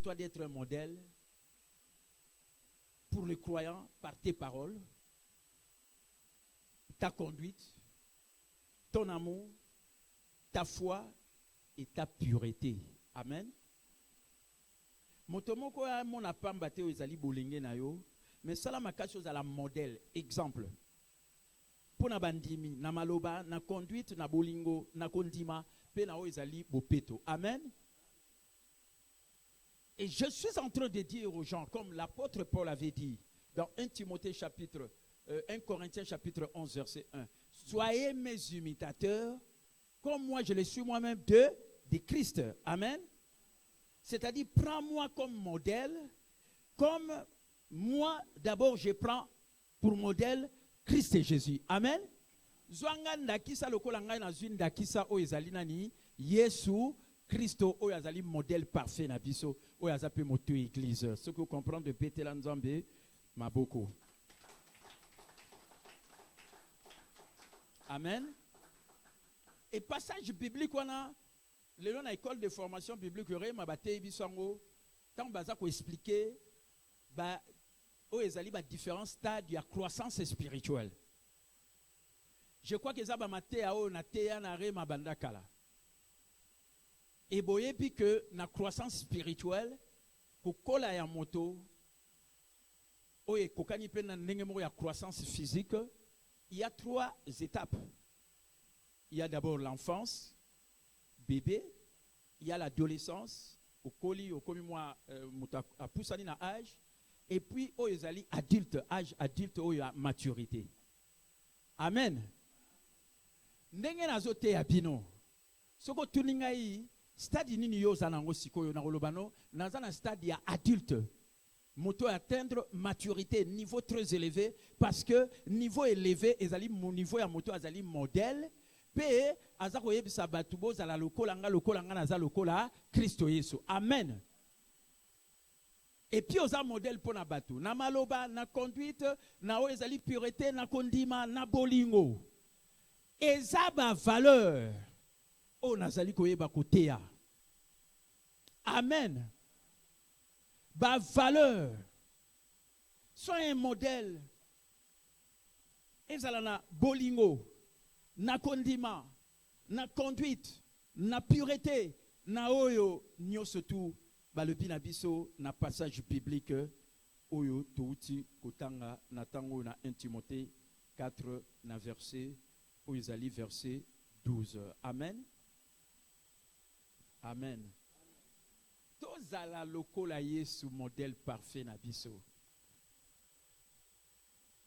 toi d'être un modèle pour les croyants par tes paroles, ta conduite, ton amour, ta foi et ta pureté. Amen. Motomoko a mon apamba te ezali bolenge na yo, mais ça la maka chose à la modèle, exemple. Pour na bandimi, na maloba, na conduite, na bolingo, na kondima, pe na o ezali bopeto. Amen. Et je suis en train de dire aux gens, comme l'apôtre Paul avait dit, dans 1 Timothée chapitre 1 Corinthiens chapitre 11 verset 1, soyez mes imitateurs, comme moi je le suis moi-même de Christ. Amen. C'est-à-dire, prends-moi comme modèle, comme moi d'abord je prends pour modèle Christ et Jésus. Amen. Zwanga ndakisa lokola ngai na zwi ndakisa o ezali nani Yesu Christo o yazali modèle parfait na biso o yazape moto église. Ce que vous comprenez de Betela Nzambe maboko. Amen. Et passage biblique on a le long à école de formation biblique re mabate bisango tant baza ko expliquer ba o ezali ba différents stades de croissance spirituelle. Je crois que ça va mater à o na teya na re mabanda kala. Et boyebi que na croissance spirituelle kokola ya moto o e kokani pe na ndenge moko ya croissance physique, il y a 3 étapes. Il y a d'abord l'enfance, bébé, il y a l'adolescence, au colis, au komi moi à poussani na âge, et puis au ezali adulte, âge adulte au ya maturité. Amen. Ndenge nazote ya bino. Soko tuninga yi stade nini yo zanango sikoyo na kolobano, nazana stade ya adulte. Moto atteindre maturité, niveau très élevé, parce que niveau élevé, ezali mon niveau ya moto azali modèle. Pe azako yebisa batu bozala lokola nga naza lokola Kristo Yesu. Amen. Et puis oza modèle pour na batu. Na maloba, na conduite, na o ezali pureté, na kondima, na bolingo. Eza ba valeur. O nazali koyeba koteya. Amen. Ba valeur. Sois un modèle. Ezala na bolingo. Na kondima, na conduite, na pureté, na oyo nyoso tu balobi na biso na passage biblique oyo touti kotanga na tango na 1 Timothée 4 na verset oyo ezali verset 12. Amen. Amen. Tozala lokola Yesu modèle parfait na biso.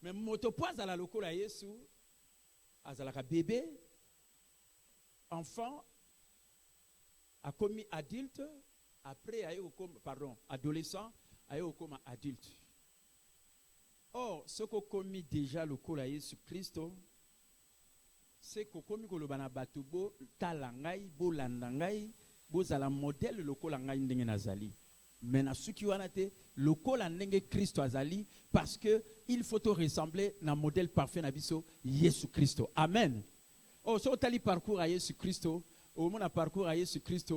Mais moto pozala lokola Yesu azalaka bébé, enfant, a commis adulte, après adolescent, a comme adulte. Or, ce qu'on commis déjà le col à Jésus Christ, c'est qu'on commis le banabatubo, talangai, bo landangai, bo zala modèle le col angai ndenge nazali. Mais na ce qui en a été le col ndenge Christ azali, parce que il faut te ressembler à un modèle parfait na biso Jésus Christ. Amen. Oh, so tali parcours à Jésus Christ, au mon parcours à Jésus Christ,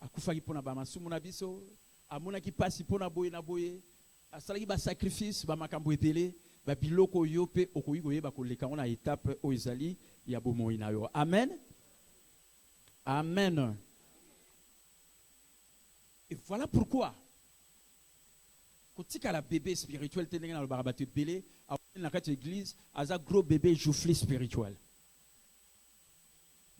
akufaki pona ba masumu na biso, amona ki pasi pona boye na boye, asalaki ba sacrifice ba makambo ebele, ba biloko yo pe okoyi koyeba koleka na étape o ezali ya bomoi na yo. Amen. Amen. Et voilà pourquoi quand la bébé spirituel tenait dans le barabatu belé à la église un gros bébé joufflé spirituel.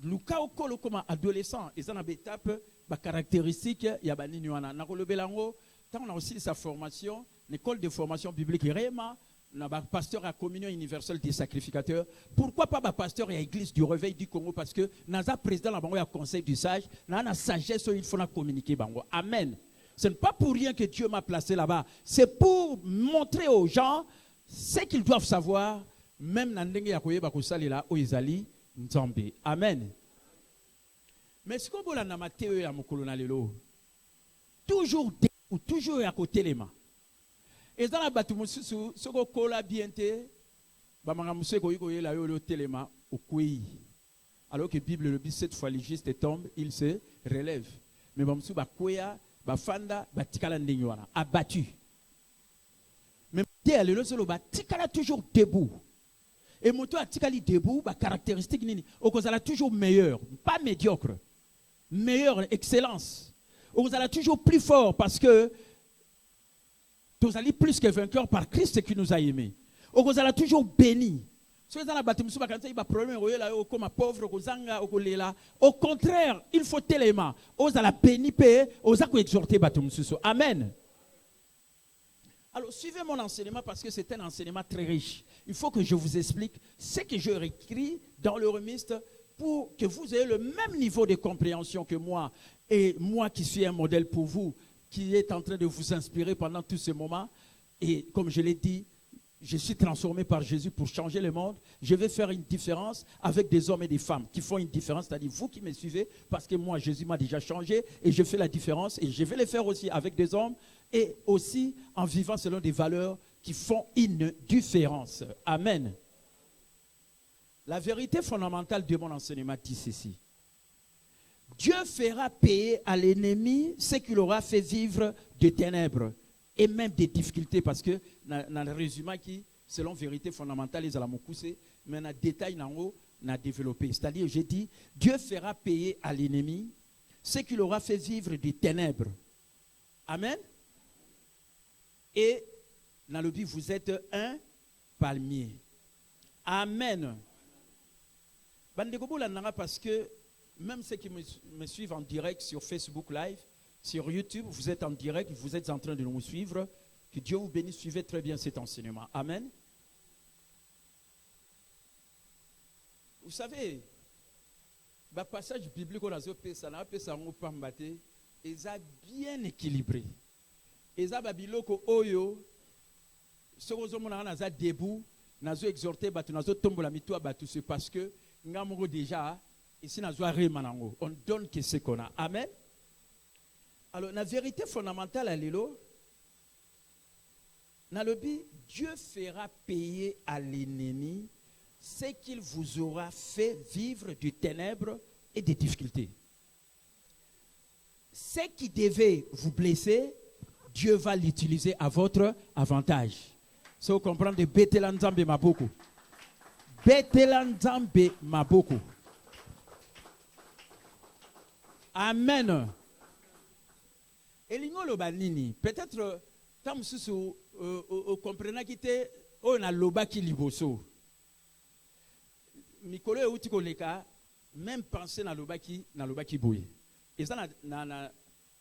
Luka okolo comme adolescent et ça na étape ba caractéristique ya banini wana na kolobelango tant on a aussi sa formation l'école de formation biblique Réma na ba pasteur à communion universelle des sacrificateurs. Pourquoi pas ba pasteur à église du réveil du Congo, parce que naza président la bango ya conseil du sage na sagesse il faut na communiquer bango. Amen. Ce n'est pas pour rien que Dieu m'a placé là-bas. C'est pour montrer aux gens ce qu'ils doivent savoir, même dans ndenge ya koyeba kosalela o ezali Nzambe. Amen. Mais ce qu'on voit dans Matthieu ya mokolo na lelo, toujours ou toujours à côté les mains. Et dans la batu mususu soko kola biente ba manga museko yiko yela yo le telema au kwi. Alors que Bible le dit 7 fois le juste tombe, il se relève. Mais ba musu ba koya bafanda batikala ndenge wana abattu. Mais lelo solo batikala toujours debout. Et moto atikali debout ba caractéristique nini okozala toujours meilleur, pas médiocre. Meilleur, excellence. Okozala toujours plus fort parce que tu allez plus que vainqueur par Christ qui nous a aimés. Okozala toujours béni. Au contraire, il faut tellement. Ozala béni pe, ozako exhorter batumsuso. Amen. Alors, suivez mon enseignement parce que c'est un enseignement très riche. Il faut que je vous explique ce que je réécris dans le remiste pour que vous ayez le même niveau de compréhension que moi. Et moi qui suis un modèle pour vous, qui est en train de vous inspirer pendant tous ces moments. Et comme je l'ai dit, je suis transformé par Jésus pour changer le monde. Je vais faire une différence avec des hommes et des femmes qui font une différence, c'est-à-dire vous qui me suivez, parce que moi, Jésus m'a déjà changé et je fais la différence. Et je vais le faire aussi avec des hommes et aussi en vivant selon des valeurs qui font une différence. Amen. La vérité fondamentale de mon enseignement dit ceci. Dieu fera payer à l'ennemi ce qu'il aura fait vivre de ténèbres et même des difficultés, parce que dans le résumé qui, selon vérité fondamentale, ils ont poussé, mais dans le détail, on a développé. C'est-à-dire, j'ai dit, Dieu fera payer à l'ennemi ce qu'il aura fait vivre des ténèbres. Amen. Et dans le but, vous êtes un palmier. Amen. Parce que même ceux qui me suivent en direct sur Facebook Live, sur YouTube, vous êtes en direct, vous êtes en train de nous suivre. Que Dieu vous bénisse, suivez très bien cet enseignement. Amen. Vous savez, le passage biblique qu'on a fait, est bien équilibré. Et ça, Babiloko Oyo, ce que nous avons debout, nous avons exhorté, nous avons tombé la mito, c'est parce que nous avons déjà, ici, nous avons on donne que ce qu'on a. Amen. Alors, la vérité fondamentale à l'élo, Dieu fera payer à l'ennemi ce qu'il vous aura fait vivre de ténèbres et des difficultés. Ce qui devait vous blesser, Dieu va l'utiliser à votre avantage. Si vous comprenez, Betelan Zambe Maboko. Betelan Zambe Maboko. Amen. Et l'ingolo banini, peut-être, tant que vous comprenez qu'il on a loba qui liboso. Mikolo et outi koleka, même penser na loba qui bouille. Et ça na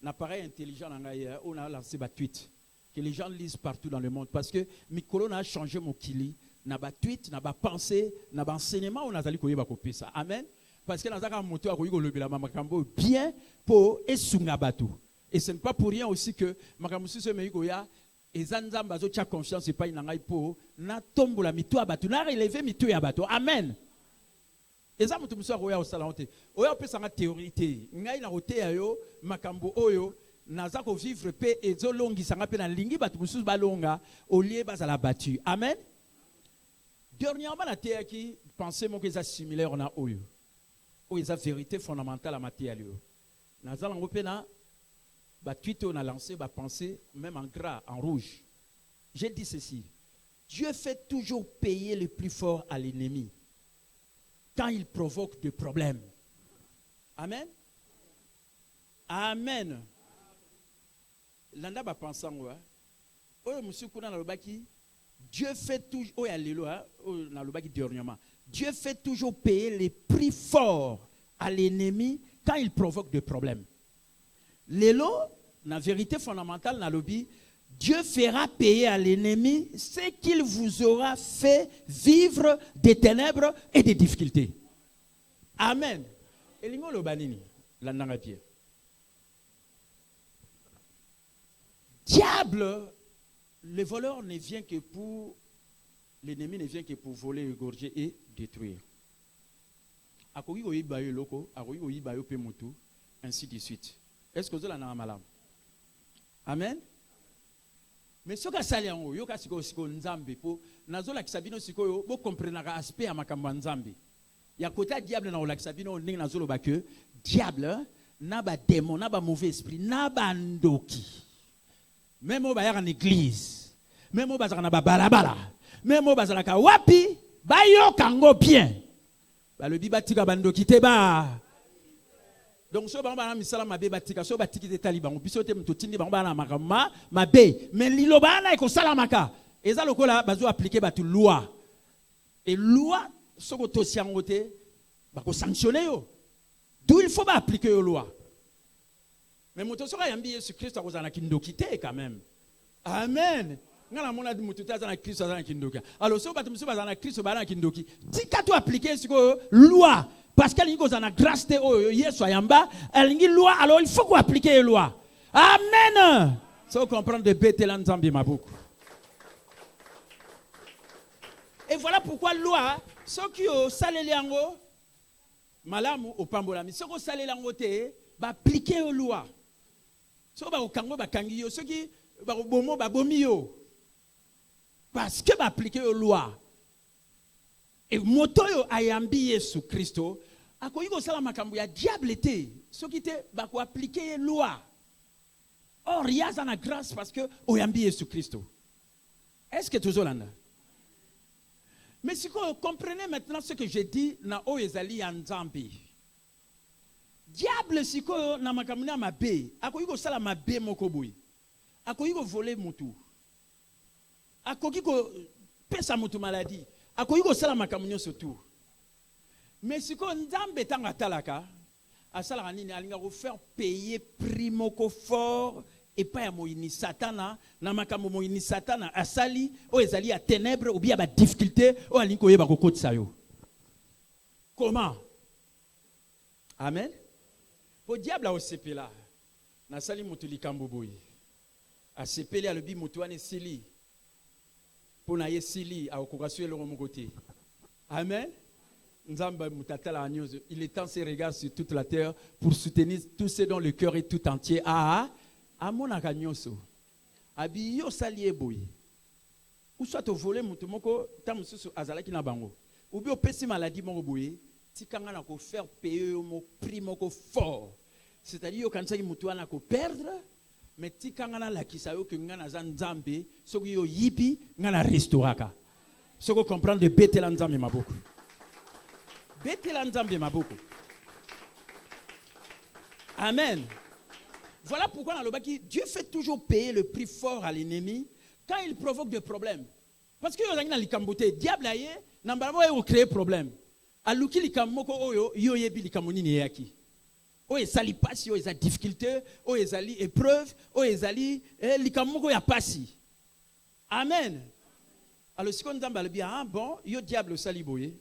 appareil intelligent on a lancé ba tweet que les gens lisent partout dans le monde parce que Mikolo a changé mon kili, na ba tweet, na ba pensée, na ba enseignement on a zali koyeba kopi ça. Amen. Parce que dans un moto a koyiko lobela makambo bien pour esunga batu. Et ce n'est pas pour rien aussi que Makamusu se meikoya et Zanzamba zo tia confiance et pas inangai po na tombola mitu abatu na relever mitu ya batu. Amen. Et ça mutu musu akoya au salon te. Oya pe sanga théorie te. Ngai na rote ayo makambo oyo naza ko vivre pe ezo longi sanga pe na lingi batu musu balonga au lieu bazala battu. Amen. Dernièrement na te qui pensez mon que ça similaire on a oyo. Oyo ça vérité fondamentale à matière yo. Naza lango pe na tweet on a lancé, pensée, même en gras, en rouge. J'ai dit ceci. Dieu fait toujours payer le plus fort à l'ennemi quand il provoque des problèmes. Amen. Amen. Landa ba pensant wa. Oyo monsieur kuna na lobaki, Dieu fait toujours na lobaki dernièrement. Dieu fait toujours payer le prix fort à l'ennemi quand il provoque des problèmes. L'élo, la vérité fondamentale dans le lobby, Dieu fera payer à l'ennemi ce qu'il vous aura fait vivre des ténèbres et des difficultés. Amen. Et l'ingo le banini, l'andanga Pierre. Diable, le voleur ne vient que pour, l'ennemi ne vient que pour voler, égorger et détruire. Akogi oyi bayo loko, akogi oyi bayo pe mutu, ainsi de suite. Est-ce que vous avez un malam? Amen. Mais ce que ça y est, yo ka siko nzambe po nazola kisabino siko yo bo comprendre aspect à makambo nzambe. Ya kota diable na ola kisabino ning nazolo ba que diable na ba démon, na ba mauvais esprit, na ba ndoki. Même au bayar en église, même au bazar na ba balabala, même au bazar ka wapi, ba yo kango bien. Ba le biba tika ba ndoki te ba. Donc so ba na misala mabe ba tika so ba tiki te taliban, biso te mtotindi ba na makama mabe, mais lilo ba na ko salamaka. Eza lokola bazo appliquer ba tu loi. Et loi soko to siangote ba ko sanctionner yo. D'où il faut pas appliquer aux lois. Mais moto sera yambi Jésus Christ akoza na kindokité quand même. Amen. Ngala mona di moto ta na Christ na kindoka. Alors so bato musu bazana Christ ba na kindoki. Tika to appliquer siko loi parce qu'elle ngi kozana grâce te o Yesu ayamba, elle ngi loi alors il faut qu'on applique les lois. Amen. So comprendre de Bethel Nzambi mabuku. Et voilà pourquoi loi ceux qui au saleli yango malamu opambolami soko salela ngote ba appliquer aux lois. So ba okango ba kangi yo soki ba bomo ba bomi yo. Parce que ba appliquer aux lois. Et moto yo ayambi Yesu Kristo akoyi ko sala makambo ya diable te soki te ba ko appliquer loi. Or il y a la grâce parce que oyambi Yesu Kristo. Est-ce que toujours là? Mais si vous comprenez maintenant ce que je dis na o ezali ya Nzambe. Diable siko na makamuna mabe, akoyi ko sala mabe moko boy. Akoyi ko voler mutu. Akoyi ko pesa mutu maladie. Akoyi ko sala makamunyo surtout. Mais siko Nzambe tanga talaka, asala nini alinga ko faire payer prix moko fort et pas ya moyini satana na makambo moyini satana asali o ezali ya ténèbres ou bien ba difficulté o alinga ko yeba ko kotisa yo. Comment? Amen. Pour diable au sepela na sali mutu likambo boy. A sepela le bi mutu ane sili. Pour na yesili a okokasue le mo côté. Amen. Nzamba mutatala agneuse, il étend ses regards sur toute la terre pour soutenir tous ceux dont le cœur est tout entier à mon akanyoso. Abi yo salie boy. Ou soit au voler mutu moko tamususu azalaki na bango. Ou bien au pesi maladie moko boy. Tikanga na ko faire payer mon prix moko fort. C'est-à-dire quand ça mutu ana ko perdre, mais tikanga na la kisayo que ngana za Nzambe, soki yo yipi ngana restauraka. Soko comprendre de Bethel Nzambe maboko. Bethel Nzambe maboko. Amen. Voilà pourquoi dans le baki, Dieu fait toujours payer le prix fort à l'ennemi quand il provoque des problèmes. Parce que dans likambote, diable aye, nambarabo aye créer problème. Aluki likamoko oyo, yo yebi likamoni ni yaki. O ezali pasi, o ezali difficulté, o ezali épreuve, o ezali likamoko ya pasi. Amen. Alors si on Nzambe bien, ah bon, yo diable sali boye.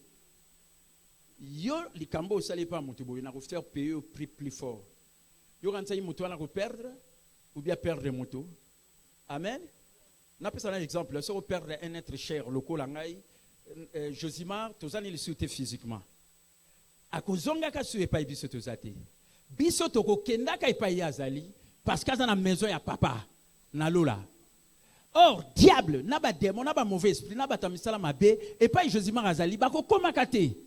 Yo likambo sali pas mutu boye, na ko faire payer au prix plus fort. Yo quand ça mutu na ko perdre ou bien perdre mutu. Amen. Na pesa un exemple, si on perdre un être cher, le kolangai Josimar, tozani le souté physiquement. Akozonga ka sué pa biso tozate. Biso toko kenda ka pa yazali parce que dans la maison ya papa na lola. Or diable na ba démon na ba mauvais esprit na ba tamisala mabe et pas Josimar azali ba ko komakate.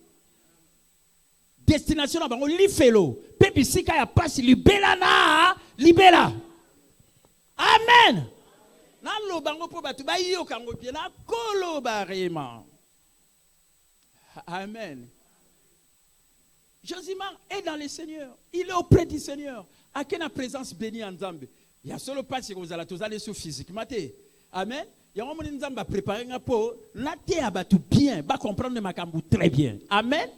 Destination na bango li felo. Pe bisika ya passe libela na libela. Amen. Na lo bango po batu ba yo kango bien na kolo barema. Amen. Josimar est dans le Seigneur. Il est auprès du Seigneur. À quelle présence bénie en Nzambe. Il y a seulement pas si vous allez tous aller sur physique. Amen. Il y a un moment où Nzambe a préparé un peu. La terre va tout bien. Va comprendre ma cambo très bien. Amen.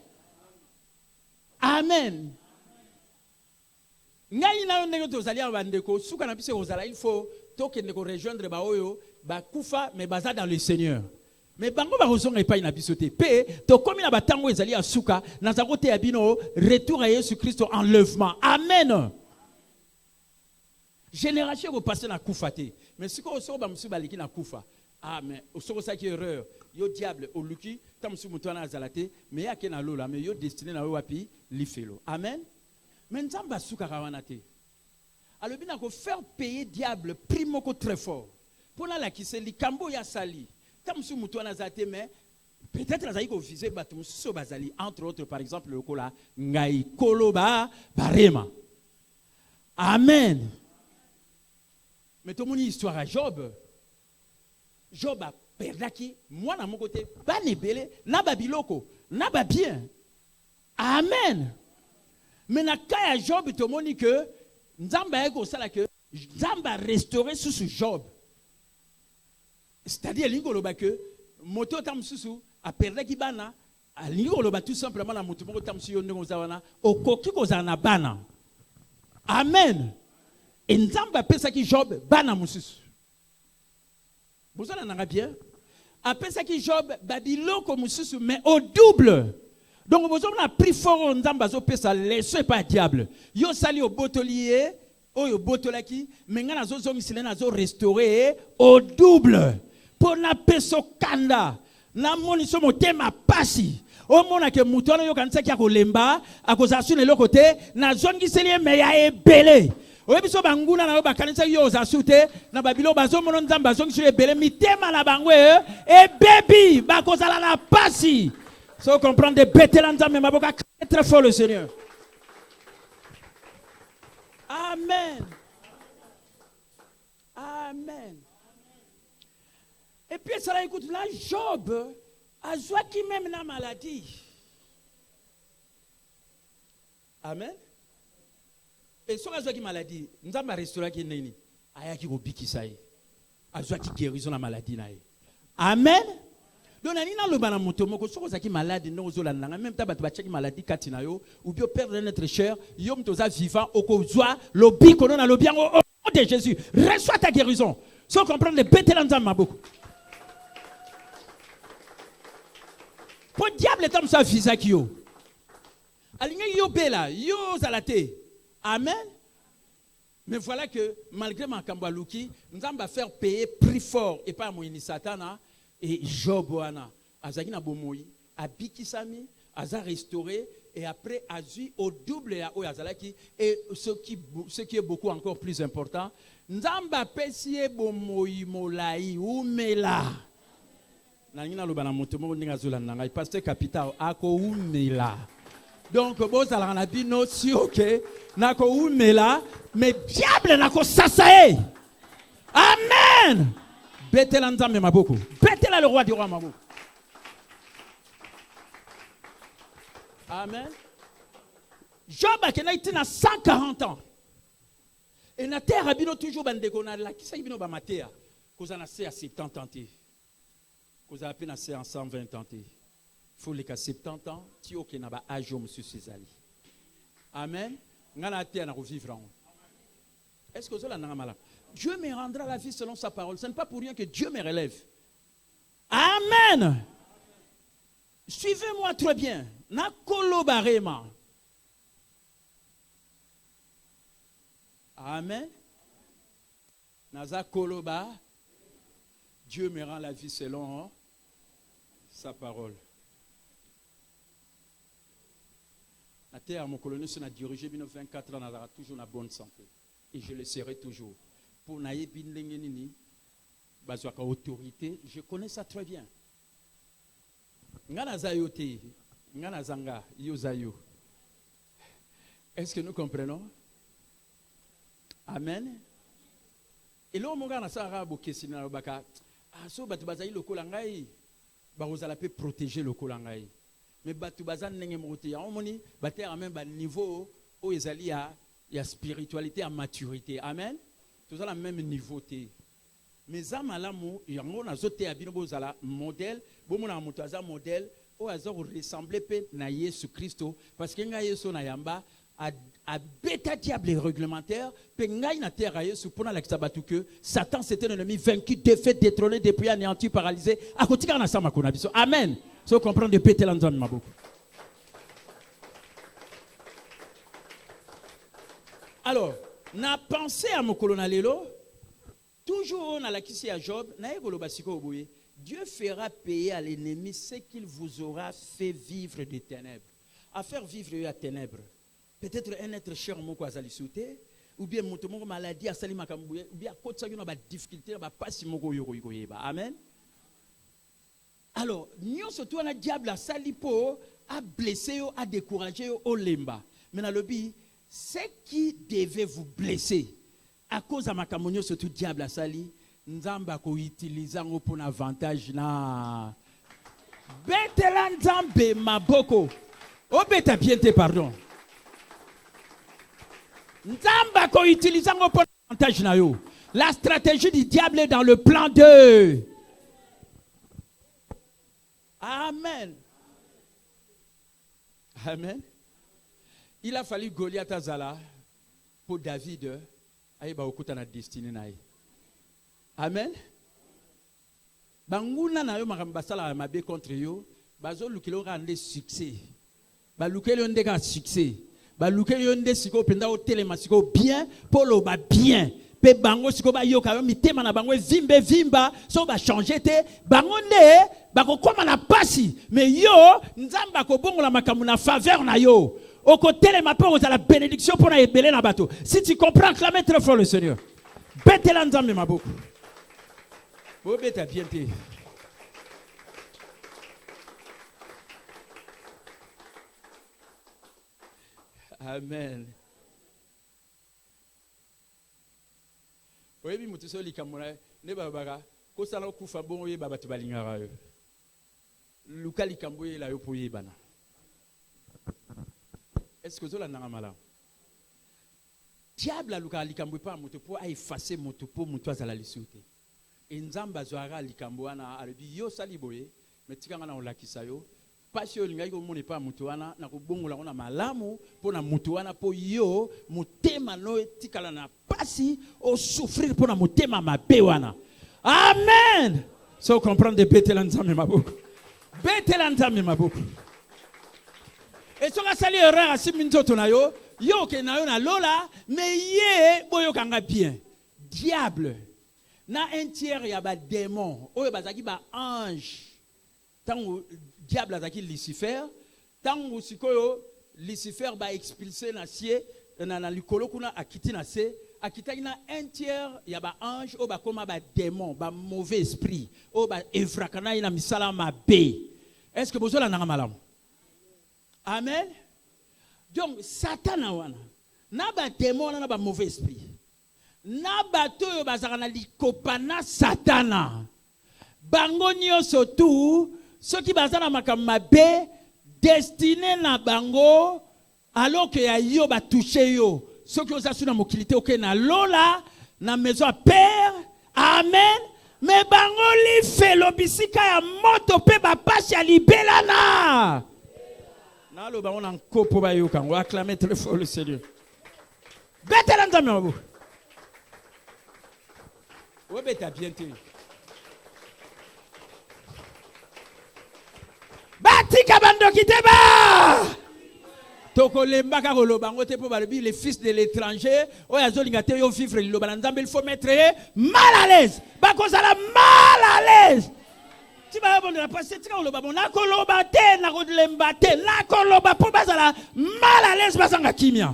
Amen. Ngai na ndeko tozali abandeko suka na biso ozala il faut tokende ko rejoindre ba oyo ba kufa mais baza dans le Seigneur. Mais bango ba kozonga epai na biso te pe to komi na batango ezali asuka na zango te abino retour à Jésus Christ enlèvement. Amen. Génération ko passer na kufa te. Mais siko oso ba musu baliki na kufa. Ah mais osoko ça qui erreur. Yo diable o luki tam su mutu na azalate mais ya ke na lola mais yo destiné na wapi li felo. Amen. Mais nzamba suka kawana te. Alors bina ko faire payer diable prix moko très fort. Pona la kise likambo ya sali. Tamsu mutu anazate mais peut-être nazali ko viser batum so bazali entre autres par exemple le kola ngai koloba barema. Amen. Mais tout le monde histoire à Job. Job a perdu moi dans mon côté, pas nebele, n'a pas biloko, n'a pas bien. Amen. Mais na kaya Job tout le monde dit que Nzamba eko sala que Nzamba restaurer sous ce Job. C'est-à-dire l'ingoloba que moto tam susu a perdu qui bana, l'ingoloba tout simplement la moto moko tam suyo ndongo zawana, okoki kozana bana. Amen. Et Nzamba pesa ki Job bana mususu. Vous en avez bien? Après ça qui Job badilo comme mususu mais au double. Donc vous avez pris fort Nzamba zo pesa laissez pas diable. Yo sali au botolier, au botolaki, mais ngana zo zongi silena zo restaurer au double. Pour na peso kanda, na moni so motema pasi. O mona ke mutono yo kanisa ki akolemba, akozasu ne lokote, na zongi selie me ya ebele. Oyebiso banguna na yo bakanisa yo zasute na babilo bazo mono Nzamba zongi sur ebele mitema na bangwe e baby bakozala na pasi. So comprendre Bethel Nzambe maboka très fort le Seigneur. Amen. Amen. Et puis ça écoute là Job a joie qui même la maladie. Amen. Et sur la joie qui maladie, nous avons un restaurant qui est né. Aya qui robiki ça y. A joie qui guérison la maladie na. Amen. Donc nina lo bana moto moko sur ça qui malade non zo la nanga même ta batu ba check maladie katina yo ou bien perdre notre cher yo mtoza vivant oko joie lo biko non lo bien au nom de Jésus. Reçois ta guérison. Sans comprendre le Bethel Nzamba beaucoup. Pour diable est comme ça visa qui yo. Aligné yo bela yo zalate. Amen. Mais voilà que malgré ma kambaluki, nous allons faire payer prix fort et pas moini satana et Job wana. Azaki na bomoyi, abiki sami, aza restauré et après azu au double ya oyazalaki et ce qui est beaucoup encore plus important, nzamba pesie bomoyi molai umela. Nangina lobana motomo ninga zula nanga pasteur capital ako umela. Donc, bon, ça l'a dit, non, si, ok, nako umela, mais diable nako sasae. Amen. Bethel Nzambe maboko. Bethel le roi du roi maboko. Amen. Job a été na 140 ans. Et na terre abino toujours bandeko na la kisa ibino ba matea. Koza na se à 70 ans. Koza apena se en 120 ans. Il faut les 70 ans, tu as un âge monsieur Césali. Amen. Est-ce que vous avez un Dieu me rendra la vie selon sa parole. Ce n'est pas pour rien que Dieu me relève. Amen. Suivez-moi très bien. Nakolo barema. Amen. Naza koloba. Dieu me rend la vie selon sa parole. La terre, mon colonel, a dirigé 24 ans, on toujours la bonne santé. Et je le serai toujours. Pour naïe bindengenini, bazwaka autorité, je connais ça très bien. Ngana zayote, ngana zanga, yozayo. Est-ce que nous comprenons? Amen. Et là, mon gars, na sa rabo kesina baka. Ah, so batu bazayi le kolangai, ba ozala pe protéger le kolangai. Mais batu bazan nenge moté ya omoni bater à même niveau où ezali ya spiritualité à maturité. Amen. Tout ça la même niveau té. Mais amalamu yango na zote abino bozala modèle, bomona moto aza modèle o aza ressembler pe na Yesu Christo parce que nga Yesu na yamba a bêta diable réglementaire pe ngai na terre Yesu pona la kisabatu que Satan c'était l'ennemi vaincu, défait, détrôné, dépouillé, anéanti, paralysé. Akotika na sama kona biso. Amen. Si vous comprenez de péter l'ensemble, ma beaucoup. Alors, na pensé à mon colonelelo, toujours na la kisi à Job, na yegolo basiko oboye. Dieu fera payer à l'ennemi ce qu'il vous aura fait vivre des ténèbres. À faire vivre les ténèbres. Peut-être un être cher mon quoi salisouté, ou bien mon maladie à salima kambouye, ou bien à côté ça y a des difficultés, bah pas si mon goyo ba. Amen. Alors, nous surtout un diable a salipo, a blessé, a découragé au lemba. Mais dans le but, Ce qui devait vous blesser, à cause de ma camonio, surtout diable à sali, Nzamba ko utilisa pour un avantage na. Betela Nzambe maboko. Oh beta biente pardon. Nzamba ko utilisa pour un avantage na yo. La stratégie du diable est dans le plan 2. Amen. Amen. Il a fallu Goliath Azala pour David. Aïe ba okuta na destinée na. Amen. Banguna na yo makambasala mabe contre yo, bazo lukelo rande succès. Ba lukelo ndeka succès. Ba lukelo nde siko penda o telema siko bien, polo ba bien. Pe bango siko ba yo kayo mitema na bango vimba so ba changer te bango nde ba ko koma na pasi mais yo nzamba ko bongola makambu na faveur na yo. Au côté les mapes aux à la bénédiction pour la ébélé na bateau. Si tu comprends, clamez très fort le Seigneur. Bête l'ensemble ma boucle. Bête bien té. Amen. Oui, mais tu sais les camarades, ne babara, ko sala ku fa bon yeba batu balingara yo. Luka likamboye la yo pour yebana. Est-ce que vous avez un malin? Diable a luka likamboye pas moto pour effacer moto pour moto à la lisute. Et nzamba zoara likamboana albi yo saliboye, mais tika ngana olakisa yo. Pasio lingai ko moni pa moto wana na ko bongola ona malamu pour na moto wana po yo motema no tikala na pasi au souffrir pour na motema mabe wana. Amen. So comprendre de betelanzame maboko. Betelanzame maboko. Et so ka sali erreur asi minzoto na yo ke na yo na lola mais ye boyo kanga bien. Diable na un tiers ya ba démon oyo bazaki ba ange. Tant diable azaki Lucifer, tant sikoyo Lucifer ba expulser na sie na likolo kuna akiti na se akitaki na un tiers ya ba ange o ba koma ba démon ba mauvais esprit o ba evrakana ina misala mabe. Est-ce que bozola na malamu? Amen. Donc Satan wana na ba démon na ba mauvais esprit na ba toyo bazaka na likopana Satana bango nyonso tu ceux qui basent dans ma bé destiné na bango alors que ya yo ba toucher yo ceux qui osent na mokilité OK na lola na maison à père amen mais bango li fait lobisika ya moto pe ba passe ya libelana na lo bango na nkopo ba yo kango acclamer très fort le Seigneur betela nzambe mabo o beta bien te Batika bando kiteba. Toko lemba ka koloba ngote po balobi les fils de l'étranger oya zolinga te yo vivre liloba nzambe il faut mettre mal à l'aise. Bakozala mal à l'aise. Ti ba bon la passer tika koloba bon na koloba te na kolemba te na koloba po bazala mal à l'aise bazanga kimia.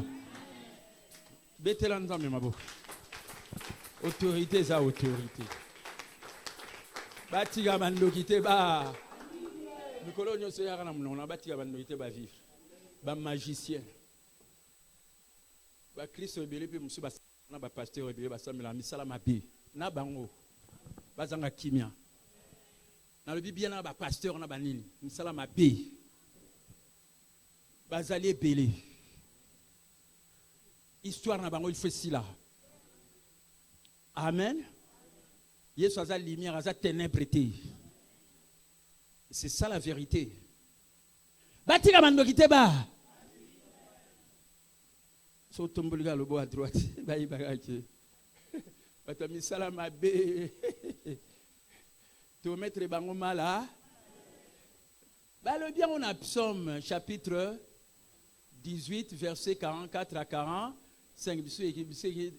Betela nzambe mabo. Autorité za autorité. Batika bando kiteba. Nous colonions ce yara on a bâti avant de ba vivre ba magicien ba Christ rebelle pe musu ba na ba pasteur rebelle ba samela misala mabe na bango bazanga kimia na le bibia na ba pasteur na ba nini misala mabe bazali ebele histoire na bango il fait si là amen Yesu aza lumière aza ténèbres. C'est ça la vérité. Batika mando kiteba. So tomboliga lobo à droite. Bayi bagaki. Batami salama be. Tu vas mettre bango mala. Bah le bien on a Psaume chapitre 18 verset 44 à 45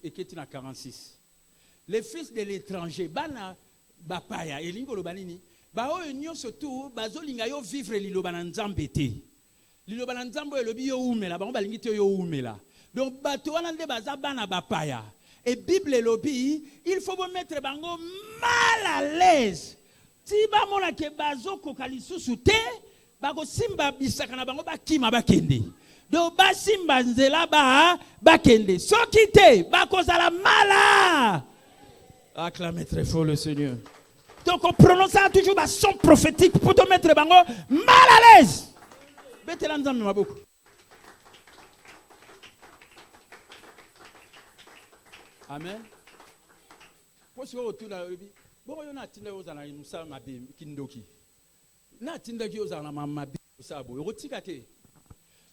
et qui est à 46. Les fils de l'étranger bana bapaya elingo lo banini. Ba o union surtout bazolinga yo vivre liloba na nzambe te liloba na nzambe elobi yo umela bango balingi te yo umela donc bato wana nde baza bana bapaya et bible elobi il faut vous mettre bango mal à l'aise ti ba mona ke bazo koka lisusu te bako simba bisaka na bango bakima bakende do basimba nzela bakende soki te bakozala mala. Acclamez très fort le Seigneur. Donc on prononce toujours un son prophétique pour te mettre bango mal à l'aise. Betela nzambe maboko. Amen. Pour ce retour là, bon on a tinda ozana musa mabe kindoki. Na tinda ki ozana mabe sabo. Rotika te.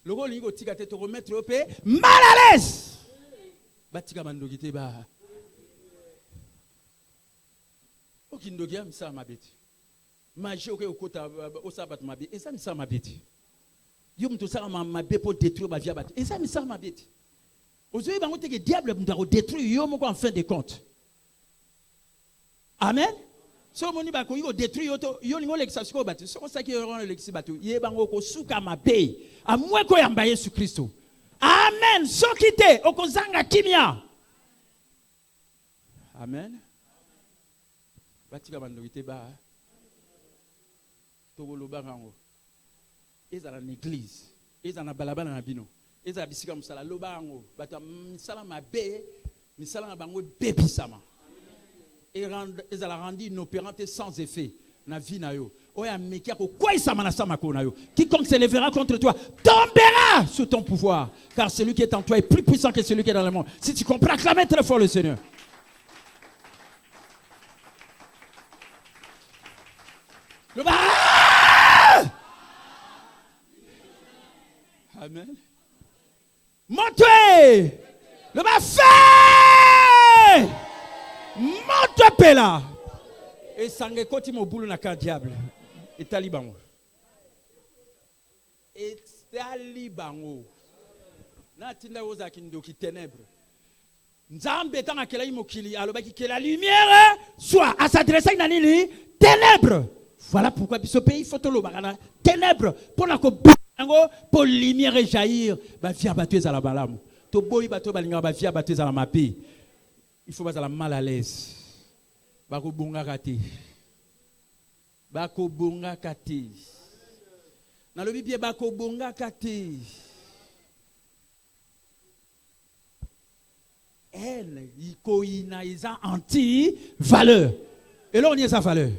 Le rôle lingo tika te te remettre au paix mal à l'aise. Batika mandoki te ba. Okindoki am sa mabeti. Maji oke okota osabat mabe. Esa mi sa mabeti. Yo mto sa mabe pour détruire ma vie abat. Esa mi sa mabeti. Aujourd'hui, bango te que diable mta détruire yo moko en fin de compte. Amen. So moni ba ko yo détruire yo ningo l'exaction batu. So ça qui rend l'exi batu. Ye bango ko suka mabe. Amwe ko yamba Yesu Kristo. Amen. So kite okozanga kimia. Amen. Batika bandokite ba. Togolo bango. Ezala l'église. Ezala balabala na bino. Ezala bisika musala lobango. Bata misala mabe, misala na bango bebisama. Ezala rendu inopérante sans effet na vie na yo. Oya mekia ko kwa isama na sama ko na yo. Quiconque se lèvera contre toi tombera sous ton pouvoir, car celui qui est en toi est plus puissant que celui qui est dans le monde. Si tu comprends, acclame très fort le Seigneur. Le bas. Amen. Montez. Le bas fait. Monte pela. Et sangue koti mo boulou na ka diable. Et talibango. Et talibango. Na tinda oza kindoki ténèbres. Nzambe tanga kela imokili alobaki que la lumière soit à s'adresser na nini ténèbres. Voilà pourquoi ce pays faut te l'obagana ténèbres pour la pour lumière jaillir ba via batteuse à la balamu to boy bato balinga ba via batteuse à la mapi il faut pas la mal à l'aise ba ko bonga kati na lobi bien ba ko bonga kati elle ikoina isa anti valeur et là on y a sa valeur.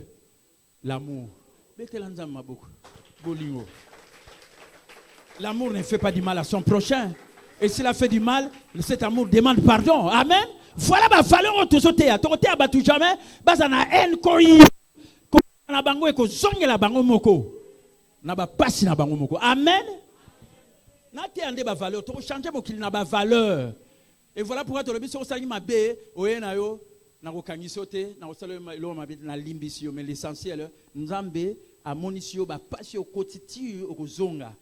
L'amour. L'amour ne fait pas du mal à son prochain. Et s'il a fait du mal, cet amour demande pardon. Amen. Voilà ma valeur au tosoté. À tosoté à batu jamais. Bazana en koi. Na bango eko zonge la bango moko. Na ba pasi na bango moko. Amen. Na te ande ba valeur. To changer mo qu'il na ba valeur. Et voilà pourquoi to lobi so sali mabe oye na yo. Na rokangisote na osalo lo mabe na limbisio mais l'essentiel nzambe a monisio ba pasi au kotiti au zonga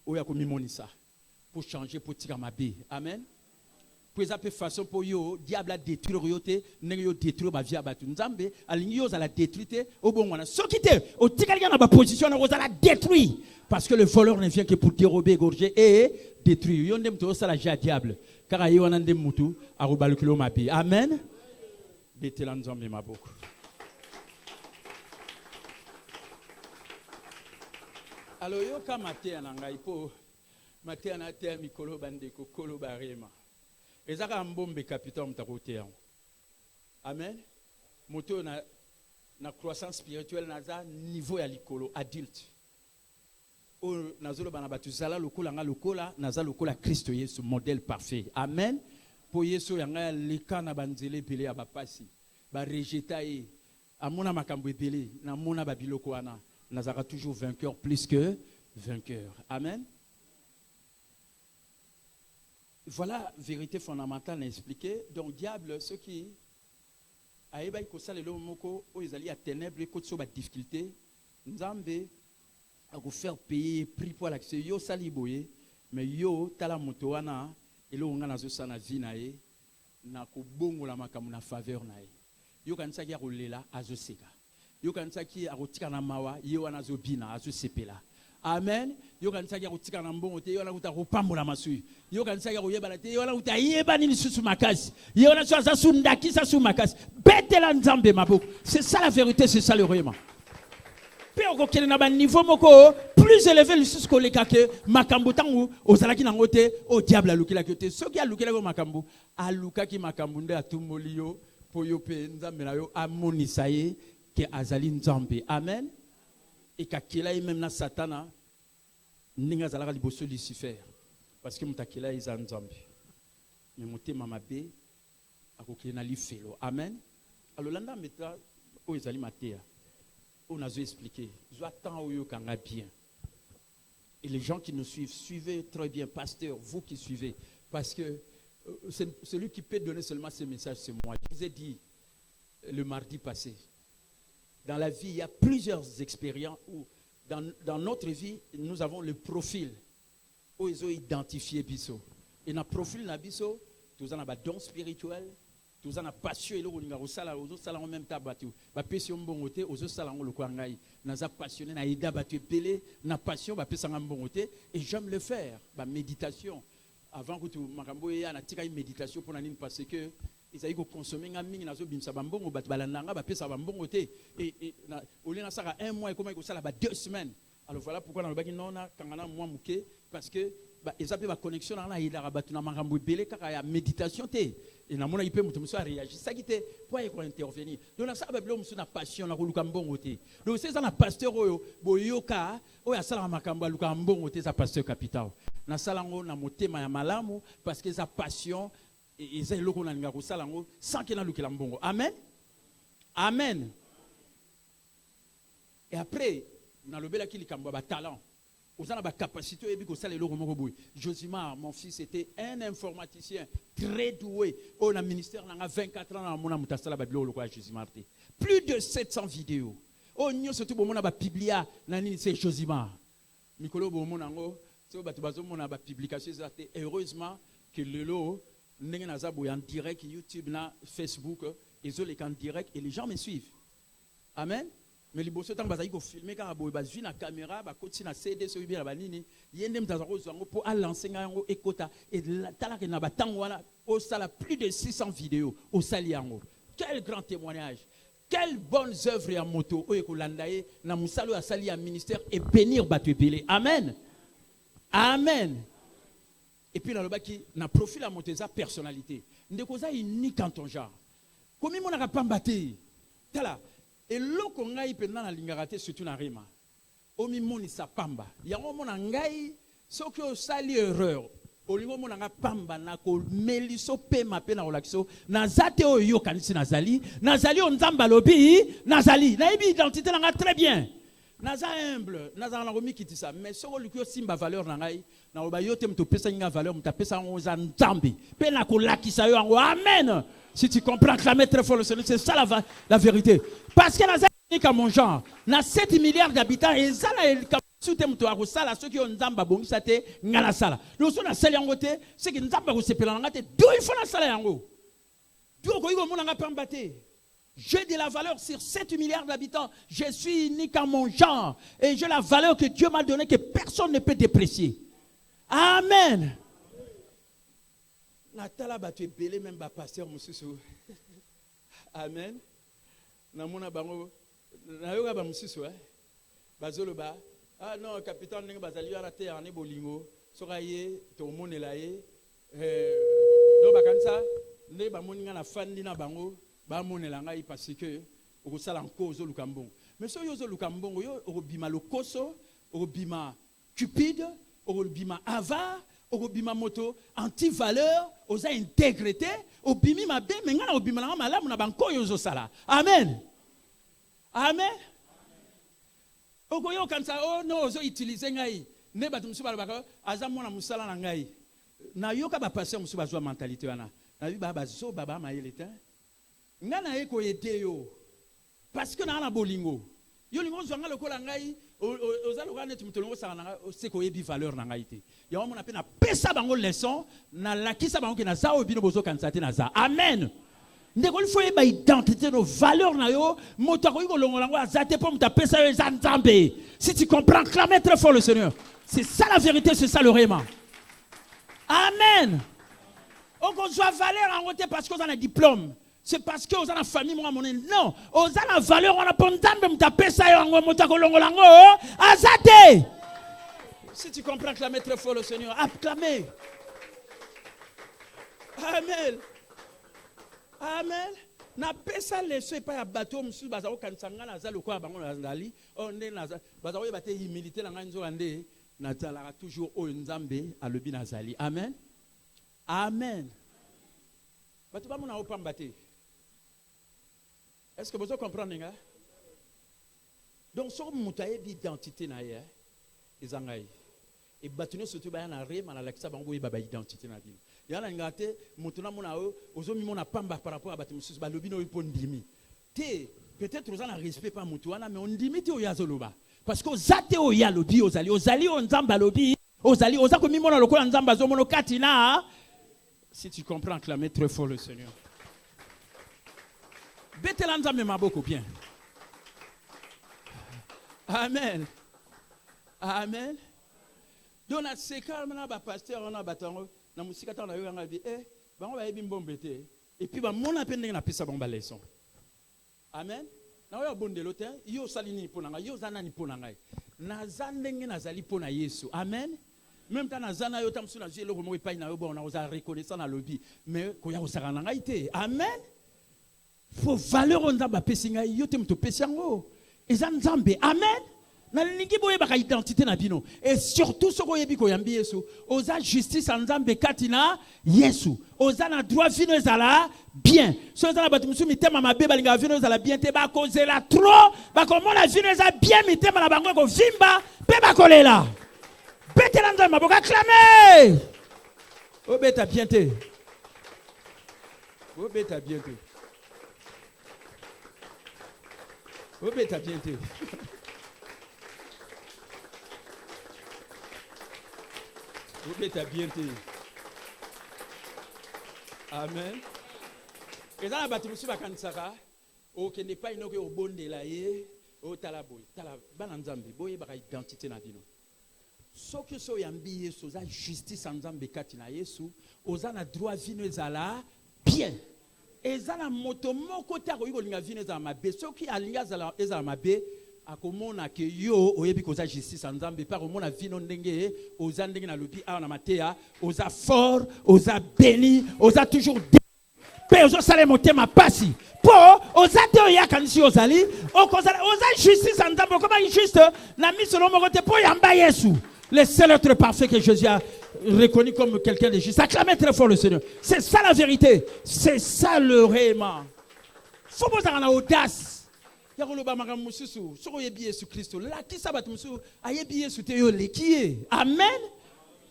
oya ko mimonisa pour changer pour tika mabe. Amen. Pour ça façon pour yo diable a détruire yote nenge yo détruire ba vie abatu nzambe alingi yo za la détruire au bon wana sokite o tika na ba position na za la détruire parce que le voleur ne vient que pour dérober, égorger et détruire. Yo ndem to ça la ja diable car ayi wana ndem mutu a robalukilo mabe. Amen. Betela nzambe maboko. Alors yo ka matea na ngai po matea na te mikolo bandeko kolo barema. Ezaka mbombe capitaine mtakotea. Amen. Moto na croissance spirituelle naza niveau ya likolo adulte. O nazolo bana batu zala lokola nga lokola naza lokola Kristo Yesu modèle parfait. Amen. Po Yesu yanga likana banzele pele ya bapasi ba rejeta e amona makambo epele na mona babiloko wana nazaka toujours vainqueur plus que vainqueur. Amen. Voilà vérité fondamentale à expliquer. Donc diable ce qui aeba ko salelo moko o ezali ya ténèbres ko so ba difficulté nzambe a ko faire payer prix pour l'accès yo saliboye mais yo tala moto wana elo nga nazo sana vie na ye na ko bongola makambo na faveur na ye yo kanisa ki akolela azoseka yo kanisa ki akotika na mawa ye wana azobina azosepela. Amen. Yo kanisa ki akotika na mbongo te yo wana utapambola masui yo kanisa ki akoyebala te yo wana utayeba nini susu makasi ye wana so azasu ndakisa su makasi betela nzambe maboko. C'est ça la vérité, c'est ça le réellement. Pe okokele na ba niveau moko plus élevé lisusu koleka ke makambo tango ozalaki nango te o diable alukelaki te soki alukelaki makambo alukaki makambo nde atumboli yo po yo pe nzambe na yo amonisa ye ke azali nzambe. Amen. Ekakela ye même na satana ndenge azalaka liboso Lucifer parce que mutakela eza nzambe mais motema mabe akokele na lifelo. Amen. Alolanda meta o ezali matea on a expliqué. Je attends au kanga bien. Et les gens qui nous suivent, suivez très bien, pasteur, vous qui suivez, parce que celui qui peut donner seulement ces messages, c'est moi. Je vous ai dit le mardi passé. Dans la vie, il y a plusieurs expériences où, dans notre vie, nous avons le profil où ils ont identifié Bisso. Et dans le profil de Bisso, nous avons un don spirituel. Tous en a passion et l'autre au sala aux autres salons même tabatu ba passion bongoté aux autres salons le kwangai naza passionné na ida batu pelé na passion ba pesa bongoté et j'aime le faire ba méditation avant que tout makambo ya na tika méditation pour nani parce que ils aillent consommer nga mingi nazo bimsa ba mbongo ba balandanga ba pesa ba bongoté et au lieu na saka un mois et comment ko sala ba 2 semaines. Alors voilà pourquoi dans le baki non na kangana moi muké parce que ils appellent la connexion dans la ida rabatu na makambo belé kaka ya méditation té. Et na mona ipe mutu muso a réagi ça qui était pourquoi il faut intervenir donc ça ba blo muso na passion na koluka mbongo te donc c'est ça na pasteur oyo boyoka oyo asala makambo luka mbongo te ça pasteur capital na salango na motema ya malamu parce que sa passion et ça eloko na linga ko salango sans que na luka mbongo. Amen. Amen. Et après na lobela ki likambo ba talent aux a la capacité et que ça les loro moko. Josimar, mon fils, était un informaticien très doué. On a ministère dans 24 ans mon amour tasala bablo le quoi Josimar. Plus de 700 vidéos. On n'y a surtout bon on a publié nani c'est Josimar. Mikolo bon mon ango c'est batu bazo mon a publication ça heureusement que le lot n'enga naza boy en direct YouTube na Facebook ils ont les en direct et les gens me suivent. Amen. Mais les bosses tant bazaïko filmer quand aboy bazui na caméra ba koti na CD so bien ba nini yende mtazako zango pour à lancer ngango ekota et tala ke na batango wana au sala plus de 600 vidéos au saliango. Quel grand témoignage. Quelles bonnes œuvres en moto o ekolandaye na musalo ya sali ya ministère et bénir batu belé. Amen. Amen. Et puis dans le baki na profil à monter sa personnalité. Ndeko za unique en ton genre. Comme mon n'a pas mbaté. Tala et loko ngai pendant na lingaraté surtout na rima omi moni sa pamba yango mona ngai soki o sali erreur olingo mona nga pamba na ko meliso pe mape na relaxo na zate o yo kanisi nazali on nzamba lobi nazali na ibi identité na nga très bien naza humble naza na komi kitisa mais soko likyo simba valeur na ngai na oba yo te mto pesa nga valeur mtapesa ngo za nzambe pe na ko lakisa yo ngo amen. Si tu comprends, clamez très fort le Seigneur, c'est ça la vérité. Parce que dans un mon genre, dans 7 milliards d'habitants, et ça là, ceux qui ont Nzamba bon, ça te ngala sala. Nous sommes dans celle yangote, c'est que Nzamba ko sepela ngate, d'où il faut la sala yango. D'où ko yiko mona ngapa mbate. J'ai de la valeur sur 7 milliards d'habitants. Je suis unique en mon genre et j'ai la valeur que Dieu m'a donnée que personne ne peut déprécier. Amen. Natala batu belé même ba pasteur mususu. Amen. Na mona bango na yoga ba mususu bazolo ba ah non capitaine ninga bazali ara te ane bolingo soka ye to monela ye do bakansa ne ba moninga na fandi na bango ba monela ngai parce que okosala encore zo lukambongo mais so yo zo lukambongo yo okobima lokoso okobima cupide okobima avare obima moto anti-valeur, osa intégrité, obimi mabe, mais ngana obima na malamu na banko yozo sala. Amen. Amen. Okoyo kansa oh no ozo utiliser ngai. Ne batu musuba bako azamona musala na ngai. Na yoka ba passer musuba zo mentalité wana. Na bi baba zo baba mayeleta. Ngana eko yete yo. Parce que na bolingo. Yo lingo zo ngalo kola ngai ozaloka neti mutolongo sala na seko yebi valeur na ngai te. Ya on appelle na pesa bango leçon na lakisa bango ke na za obino bozo kansate na za. Amen. Ndeko il faut yeba identité no valeur na yo moto ko yiko longo lango azate po muta pesa yo za nzambe. Si tu comprends, clamez très fort le Seigneur. C'est ça la vérité, c'est ça le réma. Amen. On soit valeur en côté parce qu'on a un diplôme. C'est parce que aux la famille moi mon non, aux la valeur on a pas nzambe mtape ça yango motakolongolango azate. Si tu comprends, acclamez très fort le Seigneur. Acclamez. Amen. Amen. Na pesa leso pas ya bateau musu bazao kansanga na zalo kwa bango na zali on ne na bazao yebate humilité na nganzo ande na zala toujours o nzambe alobi na zali. Amen. Amen. Batu ba mona opambate. Est-ce que vous comprenez? Donc, si vous avez une identité, vous avez et bâtiment surtout na rema na lakisa bango yeba ba identité na bino yana ngate mutuna mona ozomi mona pamba par rapport à bâtiment susu ba lobino ipo ndimi te peut-être vous en respect pas mutuana mais on ndimi te oyazoloba parce que ozate oya lobi ozali onzamba lobi ozali ozako mimona lokola nzamba zomono katina. Si tu comprends, acclamez très fort le Seigneur. Betela nzambe maboko bien. Amen. Amen. Donc na seka na ba pasteur na batango na musika ta na yo nga bi bango ba yebi mbombete et puis ba mona pe ndenge na pesa bango ba leçon. Amen. Na yo bondelo te yo salini pona nga yo zana ni pona ngai. Na zandenge na zali pona Yesu. Amen. Même temps na zana yo tamsu na jelo ko mo pa na yo bon na oza reconnaissant na lobby mais ko ya osaka na ngai te. Amen. Faut valeur on nzamba pesinga yo te mto pesango. Eza nzambe. Amen. Na lingi boye baka identité na bino et surtout soko yebi ko yambi Yesu oza justice nzambe katina Yesu oza na droit vino ezala bien so oza na batu musu mitema mabe balinga vino ezala bien te ba kozela trop ba komona vino ezala bien mitema na bango ko vimba pe ba kolela betela nzambe maboka acclamer obeta bien te obeta bien te obeta bien te vous êtes bien. Amen. Et dans la bâtiment, si vous ne n'est pas une autre bonne de la au talaboy, talabanzambi, boye baka identité na bino. Ce que so yambi Yesu, za justice nzambe kati na Yesu, oza na droit vino ezala bien. Ezala moto moko ta ko yiko vino ezala mabe, so ki alinga ezala mabe. Akomona ke yo oyebi koza justice nzambe par omona vino ndenge oza ndenge na lobi a na matea oza fort oza béni oza toujours pe oza sale motema pasi po oza te oya kanisi ozali oza justice nzambe comme injuste na misolo moko te po yamba Yesu le seul être parfait que Jésus a reconnu comme quelqu'un de juste. Acclamez très fort le Seigneur. C'est ça la vérité, c'est ça le réellement. Faut vous avoir l'audace. Christ. La qui sabat musu ayebi Yesu te yo lekie. Amen.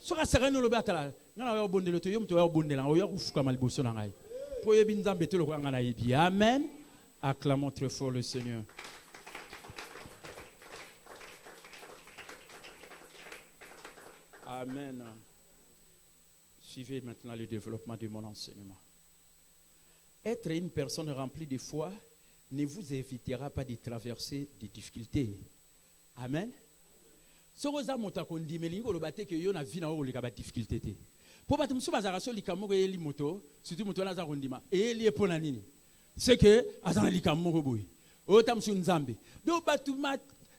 Soka sereno lo batala. Ngana yo bondelo to yo mto yo bondela yo kufuka maliboso na ngai. Po yebi nzambe te lo ko ngana yebi. Amen. Acclamons très fort le Seigneur. Amen. Suivez maintenant le développement de mon enseignement. Être une personne remplie de foi ne vous évitera pas de traverser des difficultés. Amen. So oza moto akondi melingo lobate ke yo na vie na o leka ba difficulté te. Po batu musu bazara so likamoko eli moto, surtout moto na za kondima. Eli e pona nini? C'est que azana likamoko boy. O tamsu nzambe. Do batu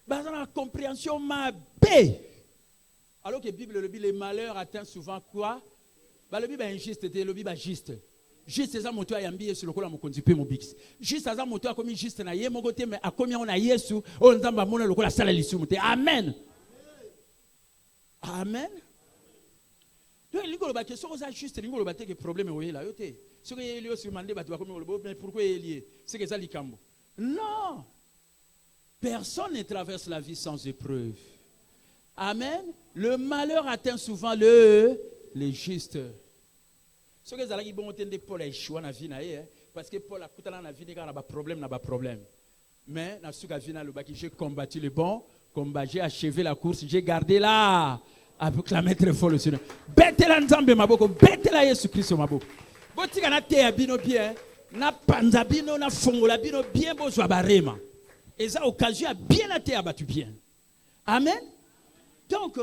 bazana compréhension ma bé. Alors que la Bible le dit les malheurs atteignent souvent quoi? Ba le Bible injuste te le Bible juste. Juste ça moto ayambi sur le kola mokonzi pe mobix. Juste ça moto a commis juste na ye mogote mais a commis on a Yesu on nzamba mona le kola sala lisumu te. Amen. Amen. Donc l'ingolo ba question ça juste l'ingolo ba te que problème oye là yote. Ce que yeli aussi mandé ba to comme le mais pourquoi il est lié? C'est que ça likambo. Non. Personne ne traverse la vie sans épreuve. Amen. Le malheur atteint souvent les justes. Ce que zalaki bon tende Paul a échoué na vie na ye parce que Paul a kutana na vie na ba problème. Mais na suka vie na le baki j'ai combattu le bon combat, j'ai achevé la course, j'ai gardé là avec la maître folle le Seigneur. Betela nzambe maboko, betela Yesu Christ maboko. Botika na te abino bien, na panza bino na fongola bino bien bozwa barema. Et ça occasion à bien la te abattu bien. Amen. Donc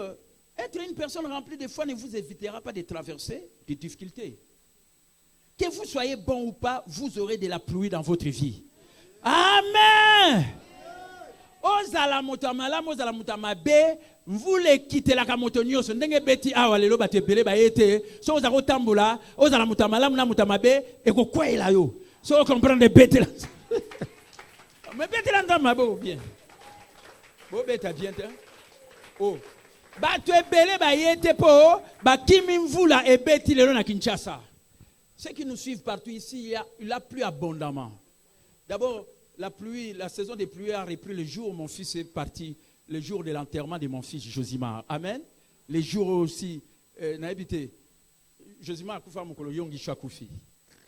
être une personne remplie de foi ne vous évitera pas de traverser des difficultés. Que vous soyez bon ou pas, vous aurez de la pluie dans votre vie. Amen. Ozala motamala, ozala motamabe, vous les quittez la kamoto nyonso ndenge beti awa lelo batebele ba yete, so ozako tambola, ozala motamala muna motamabe e ko kwela yo. So comprendre beti la. Mais beti la ndama bo bien. Bo beta bien te. Oh. Bato ebele ba yete po, ba kimi mvula e beti lelo na Kinshasa. Ceux qui nous suivent partout ici, il a plu abondamment. D'abord, la saison des pluies a repris le jour où mon fils est parti, le jour de l'enterrement de mon fils Josimar. Amen. Les jours aussi, n'habité, Josimar a koufa mokolo yongi shakoufi.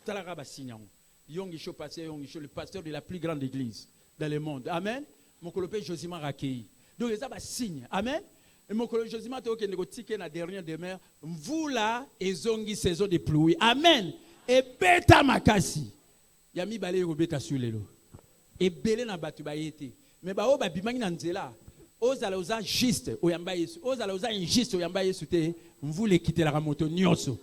Talaraba signan. Yongi sho passé, yongi sho, le pasteur de la plus grande église dans le monde. Amen. Mokolo pe Josimar accueilli. Donc, ça va signe. Amen. Et mon collègue Josimar te négocié la dernière demeure. Vous là, ezongi saison de pluie. Amen. Et beta makasi. Yami balé yo beta sur lelo. Et belé na batu ba yete. Mais ba o ba bimangi na nzela. Ozala oza juste oyamba yesu. Ozala oza injuste oyamba yesu te. Vous les quitter la moto nyonso.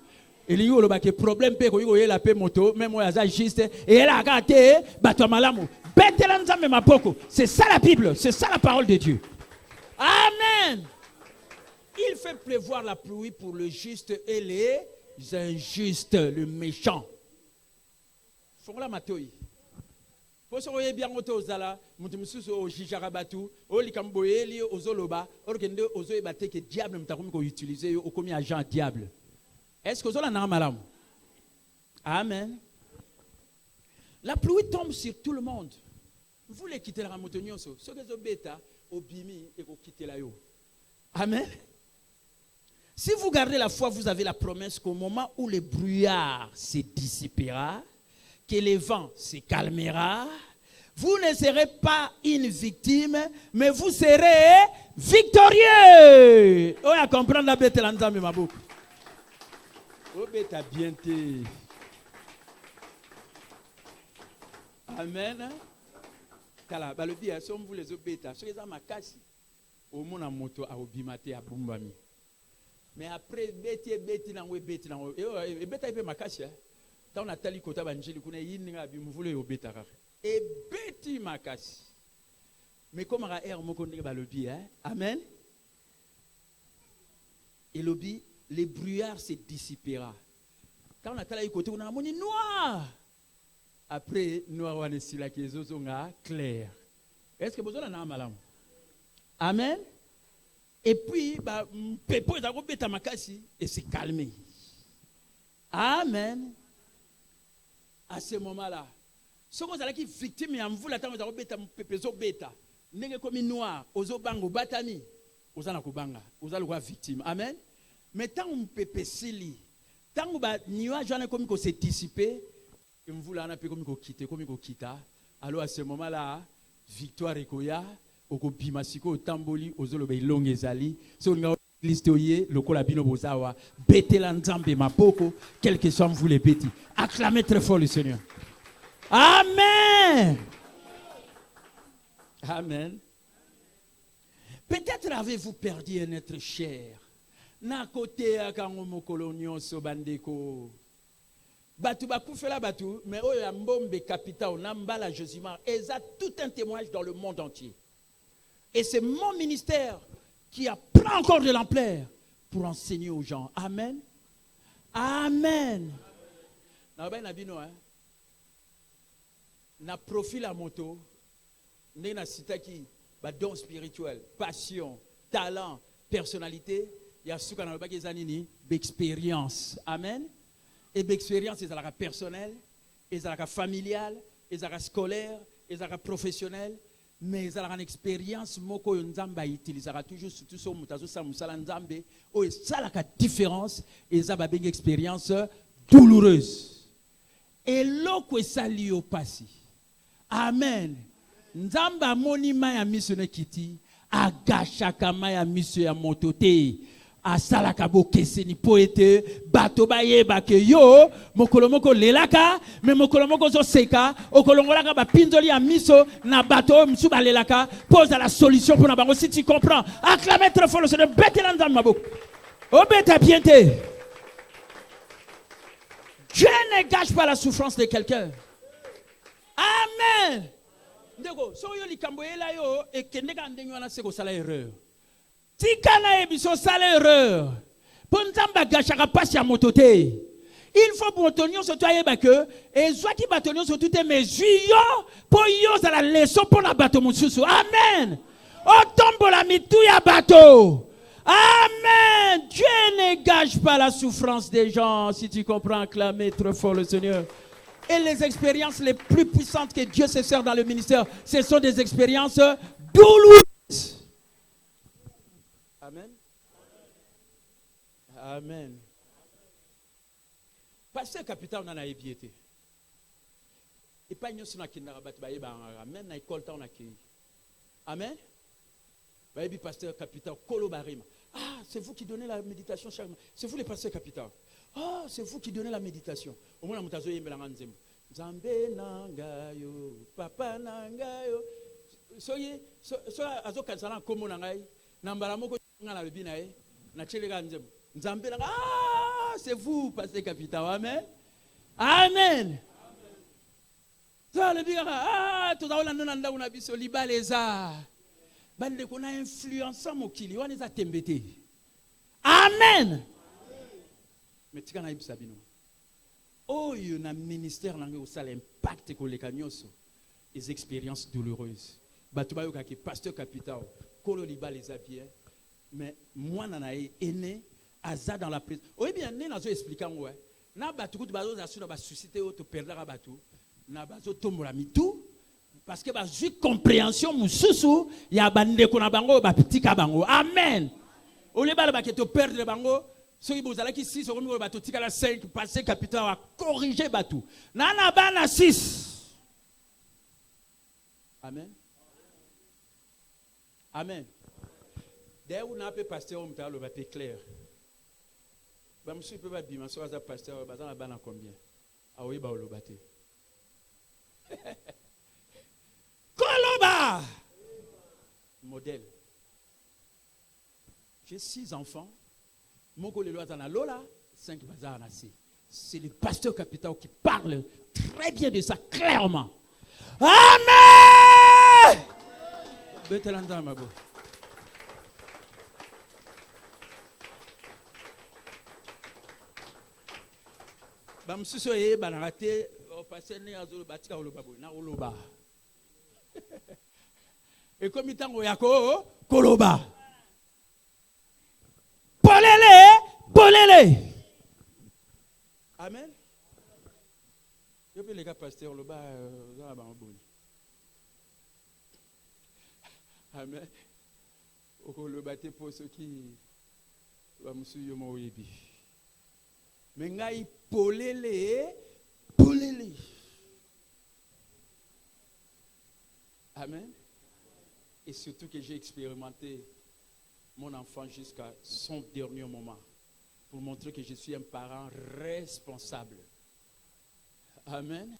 Et li yo lo ba ke problème pe ko yo yela pe moto même oza juste et elle a gâté batu malamu. Betela nzambe mapoko. C'est ça la Bible, c'est ça la parole de Dieu. Amen. Il fait pleuvoir la pluie pour le juste et les injustes, le méchant. Faut la matoi. Pour se voyer bien moto ozala, mutumsusu o jijarabatu, o likamboyeli ozoloba, orkende ozoe batte que diable mutakomi ko utiliser o komi agent diable. Est-ce que ozola na malam? Amen. La pluie tombe sur tout le monde. Vous les quittez la motonioso, ce que zo beta obimi et ko quitter la yo. Amen. Si vous gardez la foi, vous avez la promesse qu'au moment où le brouillard se dissipera, que le vent se calmera, vous ne serez pas une victime, mais vous serez victorieux. Oh, à comprendre la bête l'ensemble, ma boucle. Oh, bête à bien te. Amen. Kala, bah le bien, sommes vous les obétas. Ceux qui ont ma casse, au monde en moto à obimate à bumbami. Mais après, beti na we beti na we. Et beta ipe makasi. Tant on a tali kota banjeli kuna yininga bi muvule yo beta kaka. Et beti makasi. Mais comme on a air moko ndenge ba lobi hein. Amen. Et lobi, les brouillards se dissipera. Quand on a tali kota on a moni noir. Après noir wane sila ki ezozonga clair. Est-ce que besoin na malamu? Amen. Et puis, Pepo est arrivé à Makasi et s'est calmé. Amen. À ce moment-là, ce que vous avez victime, et en vous, la temps vous avez Pepezo bêta, n'est comme noir, ozo bango batami, oza na kubanga, oza le victime. Amen. Mais tant on pepe sili, tant on va nuage comme qu'on s'est dissipé, et vous là on a pu comme qu'on quitte, comme qu'on quitta. Alors à ce moment-là, victoire et koya. Oko bimasiko tamboli ozoloba ilonge ezali so nga listoye lokola bino bozawa betela nzambe mapoko quel que soit vous les petits acclamez très fort le Seigneur. Amen. Amen. Peut-être avez-vous perdu un être cher na côté akango mokolo nyonso bandeko batu bakufela batu mais oyo ya mbombe capital na mbala Josimar eza tout un témoignage dans le monde entier. Et c'est mon ministère qui prend encore de l'ampleur pour enseigner aux gens. Amen. Amen. Na profil à moto, na sitaki, don spirituel, passion, talent, personnalité, il y a ce qu'on a d'expérience. Amen. Et l'expérience, c'est la personnelle, c'est la familiale, c'est la scolaire, c'est la professionnelle. Mais ils ont une expérience moko nzamba utilisera toujours surtout sur mutazo sa musala nzambe o ça la différence ils ont une expérience douloureuse et loko esali au passé. Amen. Nzamba monima ya miso ne kiti agashaka ma ya miso ya motote asala kabo keseni poete bato bayeba ke yo mokolomoko lelaka me mokolomoko zo seka okolongolaka ba pinzoli ya miso na bato msu balelaka pose la solution pour na bango si tu comprends acclamez très fort le Seigneur bete la nzamba maboko o beta biente Dieu ne gâche pas la souffrance de quelqu'un. Amen. Ndeko, so yo likambo ela yo ekendeka ndenyo wana seko sala erreur. Tika na ebiso sala erreur. Ponzamba gachaka pasi ya motote. Il faut pour tenir ce toit que et soit qui batonio sur toutes mes yeux pour yo ça la leçon pour la bateau mususu. Amen. O tombe la mitou ya bateau. Amen. Dieu ne gâche pas la souffrance des gens. Si tu comprends, acclamer trop fort le Seigneur. Et les expériences les plus puissantes que Dieu se sert dans le ministère, ce sont des expériences douloureuses. Amen. Amen. Pasteur capital on a ébiété. Et pas nous sommes qui n'arrêtent pas de amen na école ta on a qui. Amen. Baïbi pasteur capital Kolobarima. Ah, c'est vous qui donnez la méditation chaque matin. C'est vous les pasteurs capital. Ah, c'est vous qui donnez la méditation. Au moins na mutazo yembela nzembo. Nzambe nangayo, papa nangayo. Soye so azokansala komo nangai. Nambala moko ngala bebi na e. Na chelega nzembo. Nzambe nangayo. Ah, c'est vous pasteur capital. Amen. Amen. Ça le biga. Ah, tout ça on a nanda on a biso libaleza. Bande qu'on a influencé mokili wana za tembete. Amen. Mais tu kana ibisa bino. Oh, il y a un ministère qui a un impact sur les cagnosos, des expériences douloureuses. Batubayo kaki pasteur capital, kolo liba les habits. Mais moi nanae né aza dans la prison. Oui bien né nazo expliquer moi. Na batu kutu bazo zasu na ba susciter auto perdre la batu. Na bazo tombola mitu parce que ba ju compréhension mususu ya bande ko na bango ba petit ka bango. Amen. Ole bala ba keto perdre bango. Si vous avez 6, vous avez 5, passer capital à corriger batou. Nana bana 6. Amen. Amen. Dès où n'a pas pasteur, on peut le battre clair. Bah monsieur peut pas bien, mais soit pasteur, bah dans la bana combien? Ah oui, bah on le battre. Koloba. Modèle. J'ai 6 enfants. Lola, 5 bazar nasi. C'est le pasteur capital qui parle très bien de ça, clairement. Amen! Betelanda mabo. Bam susoye banarate au pasteur ne azolo batika olobabo na oloba. Et comme itango yako koloba. Polele. Amen. Je peux les gars pasteur le bas dans la bambou. Amen. Le bâté pour ceux qui va me suivre mon oyebi. Mais ngai polele. Amen. Et surtout que j'ai expérimenté mon enfant jusqu'à son dernier moment pour montrer que je suis un parent responsable. Amen.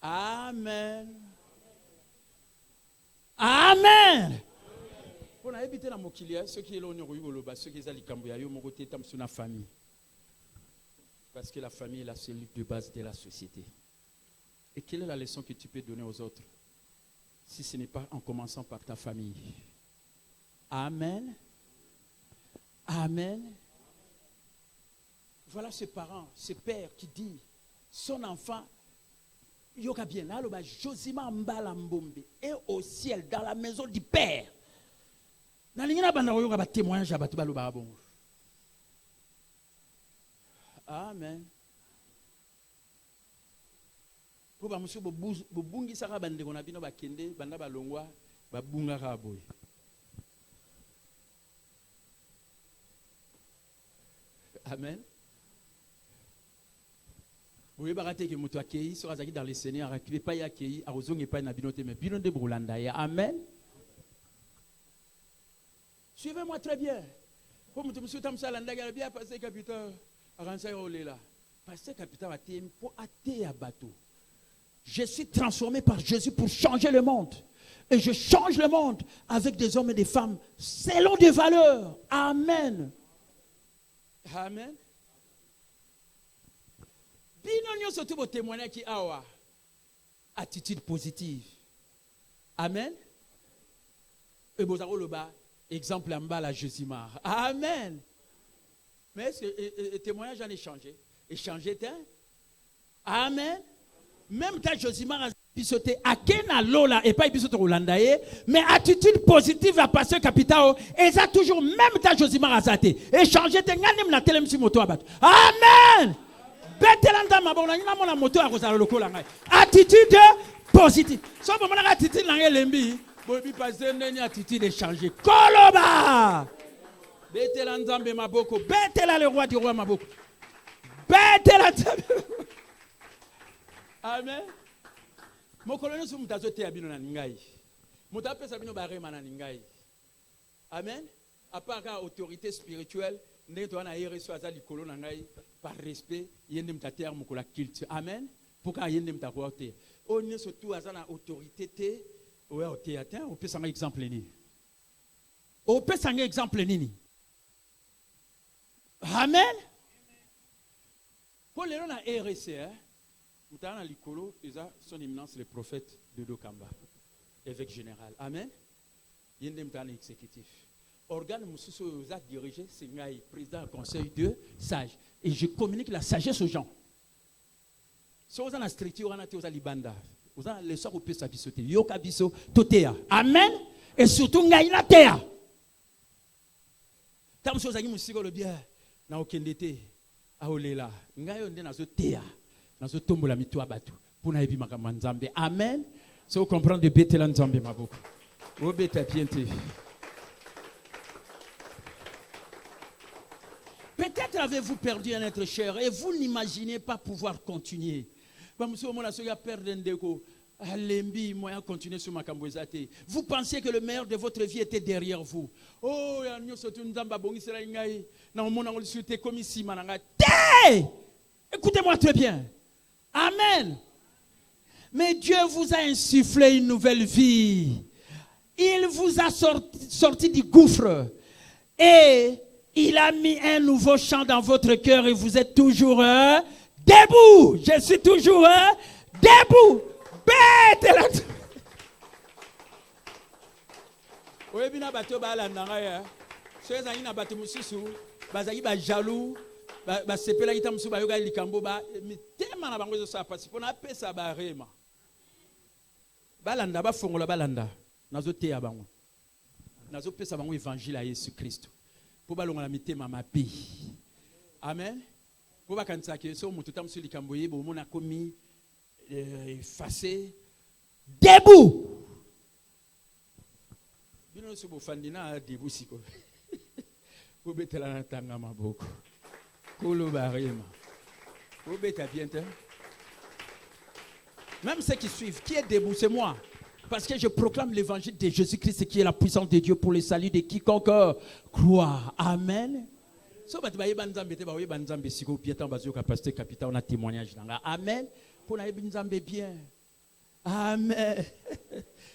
Amen. Amen. Pour éviter la mokilia, ceux qui sont là, ceux qui sont là, ceux qui sont famille. Parce que la famille est la cellule de base de la société. Et quelle est la leçon que tu peux donner aux autres si ce n'est pas en commençant par ta famille? Amen. Amen. Voilà ce parent, ce père qui dit son enfant, yoka bien, Josima Mbala Mbombe, est au ciel, dans la maison du père. Amen. Pour monsieur bobungi saka bande kona bino bakende banda balongwa babunga kaboy. Amen. Vous voyez, baraté que moto accueilli sera dans les Seigneurs, qui n'est pas accueilli, à Ozong et pas na binote, mais binote brulanda. Amen. Suivez-moi très bien. Pour monsieur Tamsa Landa, bien passé capitaine, à Ransa Olela. Passé capitaine à Tempo, à Té à bateau. Je suis transformé par Jésus pour changer le monde. Et je change le monde avec des hommes et des femmes selon des valeurs. Amen. Amen. Bino surtout vos témoignages qui awa attitude positive. Amen. Et vous avez le bas exemple en bas la Josimar. Amen. Mais le témoignage en échangé. Échangé, amen. Même ta Josimar a pisoté à Kena Lola et pas pisoté Rolandaye, mais attitude positive à passer capital et ça toujours même ta Josimar a zaté. Échangé, t'es gagne la télé sur moto abat. Amen. Betelanda ma bona ina mona moto a kozala lokola ngai. Attitude positive. So bon na attitude na ngelembi, bobi passer ndeni attitude échangé. Koloba. Betela nzambe maboko, betela le roi du roi maboko. Betela nzambe. Amen. Mokolonyo su mutazote abino na ngai. Mutapesa bino barema na ngai. Amen. À part la autorité spirituelle, ndenge to na yereso azali kolo na ngai par respect, yende mtater mokola culte. Amen. Pour ka yende mtakote. On ne surtout azana autorité te, ouais au théâtre, on peut s'en exemple ni. On peut s'en exemple ni. Amen. Pour les gens à RSC, Moutana Likolo, son éminence le prophète de Dokamba, évêque général. Amen. Il y a un exécutif. Organe Moussousso a dirigé, c'est Ngaï, président du conseil de sages. Et je communique la sagesse aux gens. Si vous avez la structure, vous avez la libanda. Vous avez le soir où peut s'abisoter. Yoka biso, totea. Amen. Et surtout Ngaï na tea. Tant que vous avez le bien. Na okendete aolela ngayo nde nazo tea nazo tombola mitwa batu pona ebi makambo nzambe. Amen. So vous comprenez de betela nzambe maboko o beta piente. Peut-être avez-vous perdu un être cher et vous n'imaginez pas pouvoir continuer. Ba monsieur mona so ya perdre ndeko alembi moyen continuer sur makambo ezate. Vous pensiez que le meilleur de votre vie était derrière vous. Oh ya nyo sotu nzamba bongisela ngai na mona ngolisuté comme ici mananga. Écoutez-moi très bien. Amen. Mais Dieu vous a insufflé une nouvelle vie. Il vous a sorti du gouffre et il a mis un nouveau chant dans votre cœur et vous êtes toujours debout. Je suis toujours debout. Bête. Oui, bien bateau balandanga. Ceux qui na bateau mususu, bazali ba jaloux, ba sepela kita musu ba yoga likambo ba mitema na bango zo sa pasi pona pesa ba rema. Balanda ba fongola balanda. Nazo te ya bango. Nazo pesa bango évangile à Jésus Christ. Po balonga la mitema mapi. Amen. Po ba kanisa ke so mutu tam su likambo yebo mona komi effacé, debout. Bino so bofandina debout siko. Ko betela na tanga maboko. Kolo barema. Ko beta bien. Même ceux qui suivent, qui est debout, c'est moi. Parce que je proclame l'évangile de Jésus-Christ qui est la puissance de Dieu pour le salut de quiconque croit. Amen. So bat ba yebanzambe te ba yebanzambe siko pietan bazio capacité capital on a témoignage nanga. Amen. Pour na yebanzambe bien. Amen.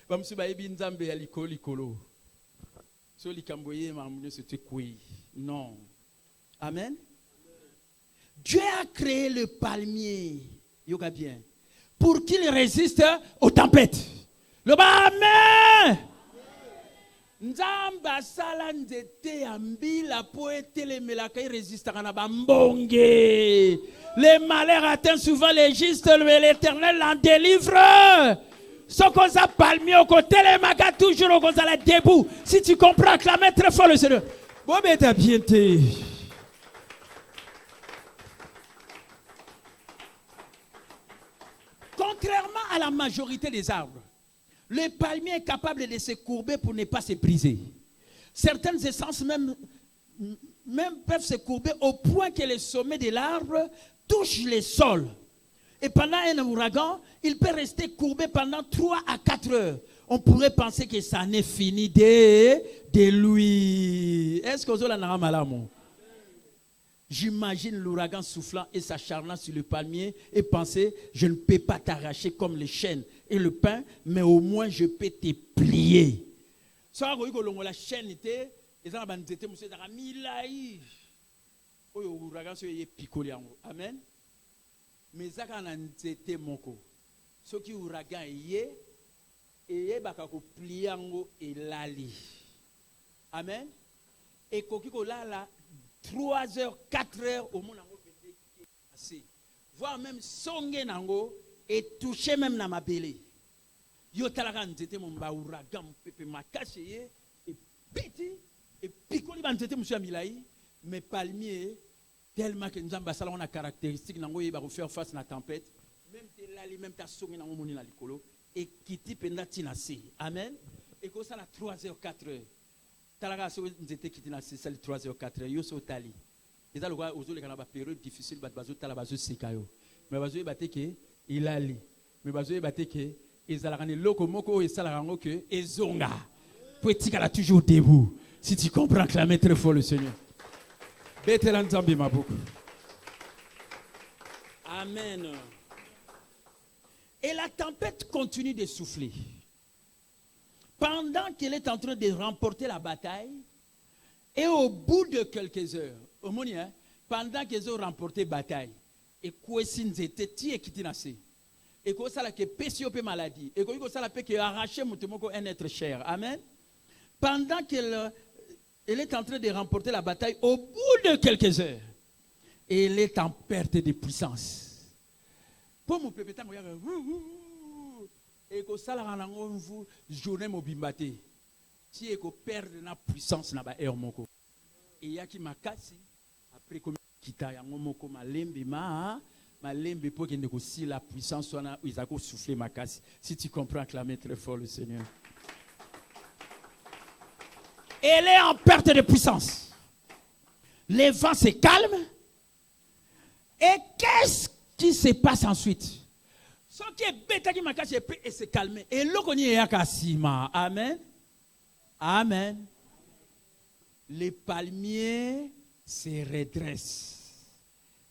Ba msuba yebanzambe ya likolo. So likamboye mamunyo c'était quoi? Non. Amen. Dieu a créé le palmier. Yoga bien. Pour qu'il résiste aux tempêtes. Le bas amen. Nzamba sala nzete ambila po etelemelaka irésistaka na bambonge. Les malheurs atteignent souvent les justes, mais l'Éternel en délivre. Sokoza palmier au côté les magas toujours au kozala debout. Si tu comprends, acclamez très fort le Seigneur. Bon ben t'as bien été. Contrairement à la majorité des arbres, le palmier est capable de se courber pour ne pas se briser. Certaines essences même peuvent se courber au point que le sommet de l'arbre touche le sol. Et pendant un ouragan, il peut rester courbé pendant 3 à 4 heures. On pourrait penser que ça n'est fini de lui. Est-ce que vous avez un malamon? J'imagine l'ouragan soufflant et s'acharnant sur le palmier et penser, je ne peux pas t'arracher comme les chênes et le pin, mais au moins je peux te plier. Ça va que la chaîne était, et ça va être monsieur Daramilaï. Ouragan se picolé en haut. Amen. mais zaka na nzete moko soki ouragan eye baka ko pliango elali. Amen. Et koki ko lala 3 heures 4 heures au monde nango assez voire même songe nango et toucher même na mabele yo talaka nzete mo ba ouragan pepe makashe ye et petit et pikoli ba nzete musu ya milai mais palmier tellement que nzamba sala on a caractéristique nango ye ba ko faire face na tempête même te lali même ta songe nango moni na likolo et kiti penda tinasi. Amen. Et ko sala 3 heures 4 heures talaka so nzete kiti na c'est 3 heures 4 heures yo so tali eza lokwa ozole kana ba période difficile bat bazo tala bazo sekayo mais bazo bateke ilali mais bazo bateke ezala kana loko moko ezala rango que ezonga poétique là toujours debout si tu comprends clamer très fort le Seigneur betela nzambe maboko. Amen. Et la tempête continue de souffler. Pendant qu'elle est en train de remporter la bataille, et au bout de quelques heures, pendant qu'ils ont remporté la bataille, et Kouessine était tié qui tinasé, et qu'on s'ala que pésiope maladie, et qu'on s'ala que arracher un être cher. Amen. Pendant qu'elle est en train de remporter la bataille, au bout de quelques heures, elle est en perte de puissance. Pour mon pépé, et que ça la rend vous journée mobimbaté si et que perdre la puissance na ba air moko et ya ki makasi après comme kita ya moko malembe malembe pour que ne ko si la puissance soit izako souffler makasi. Si tu comprends, acclamer très fort le Seigneur. Elle est en perte de puissance. Les vents se calment. Et qu'est-ce qui se passe ensuite? Ce qui est bête qui m'a caché et se calmer. Et l'eau qu'on y a cassima. Amen. Amen. Les palmiers se redressent.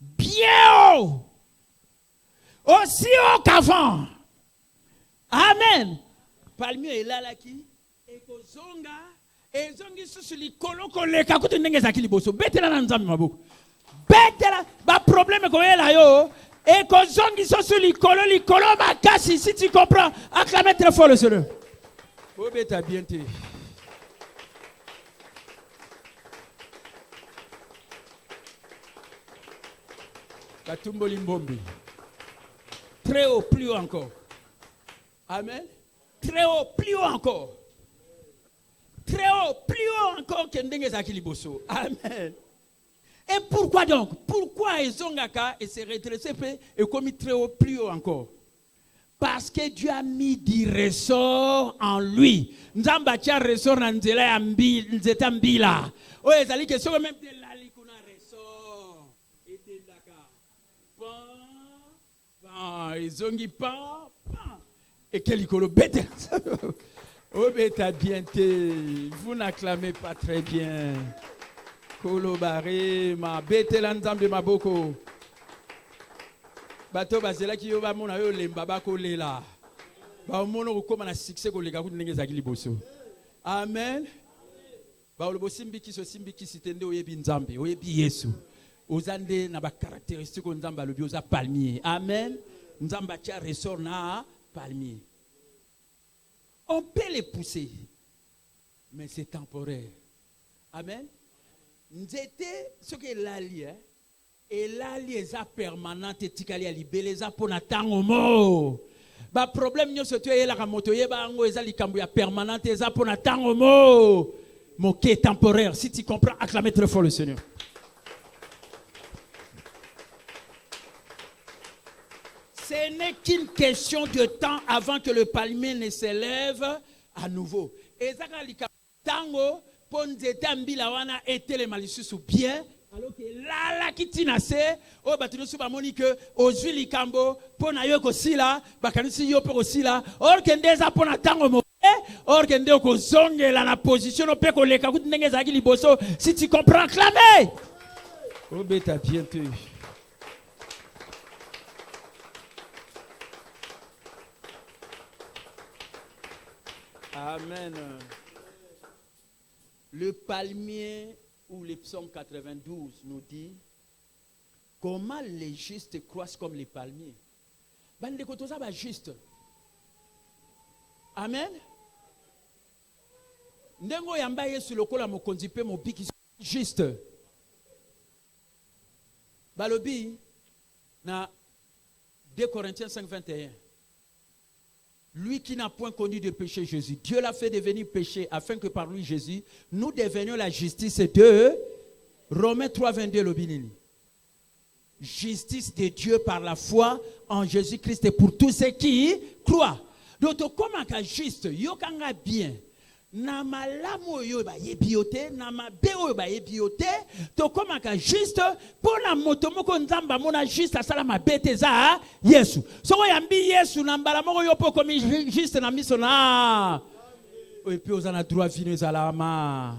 Bien haut. Aussi haut qu'avant. Amen. Palmier est là qui. Et kozonga. Et zongi sous les colons qu'on les kakutu n'engage li boso. Bête là dans nzambe maboko. Bête là. Ba problème qu'on est là yo. Et qu'on zongi sur l'icolo makasi, si tu comprends, acclamez très fort le Seigneur. Oh, bête à bien te. Katumbo limbombi. Très haut, plus haut encore. Amen. Très haut, plus haut encore. Très haut, plus haut encore que ndenge zakili boso. Amen. Et pourquoi donc? Pourquoi Ezongaka et se redresser et commis très haut, plus haut encore? Parce que Dieu a mis du ressort en lui. Nzamba tia ressort na nzela nzeta mbila. O ezali que sur même de la likuna ressort. Et de daka. Pan, ezongi pan. Et quel icolo bête. Oh bête à bien te. Vous n'acclamez pas très bien. Kolobare ma betela nzambe maboko bato bazela ki yo ba mona yo lemba ba kolela ba mono ko koma na succès ko lega ku ndenge za liboso. Amen. Ba lo bosimbi kiso simbi kisitende oyebi nzambe oyebi Yesu ozande na ba caractéristique nzamba lobi oza palmier. Amen. Nzamba tia ressort na palmier. On peut les pousser mais c'est temporaire. Amen. Nzete ce que l'ali et l'ali est permanente tikali ali beleza pona tango mo ba problème nyo se tuye la moto yeba ngo ezali kambu ya permanente eza pona tango mo moqué temporaire. Si tu comprends, acclamez très fort le Seigneur. Ce n'est qu'une question de temps avant que le palmier ne s'élève à nouveau. Ezaka li tango ponzeta mbila wana etele malisusu bien alors que la kitina se o batunusu ba moni que ozwi likambo pona yo ko sila bakanisi yo pe sila or que ndeza pona tango mo or que ndeko ko zongela na position o pe ko leka kuti ndenge zaki liboso. Si tu comprends, clamez. O beta bientôt. Amen. Le palmier ou le psaume 92 nous dit Comment les justes croissent comme les palmiers? Bandeko toza ba juste. Amen. Ndengo yamba Yesu lokola mokonzi pe mobiki juste. Balobi na 2 Corinthiens 5:21. Lui qui n'a point connu de péché, Jésus, Dieu l'a fait devenir péché afin que par lui, Jésus, nous devenions la justice de Romains 3:22 l'obinini. Justice de Dieu par la foi en Jésus-Christ et pour tous ceux qui croient. Donc, comment que juste, yo kanga bien. Na malamu yo ba yebiote, na mabeo ba yebiote, to comment que juste pour la moto moko nzamba mona juste asala mabete za Yesu. So yambi Yesu na mbala moko yo po comme juste na miso na. Et puis aux ana droit vino zalama.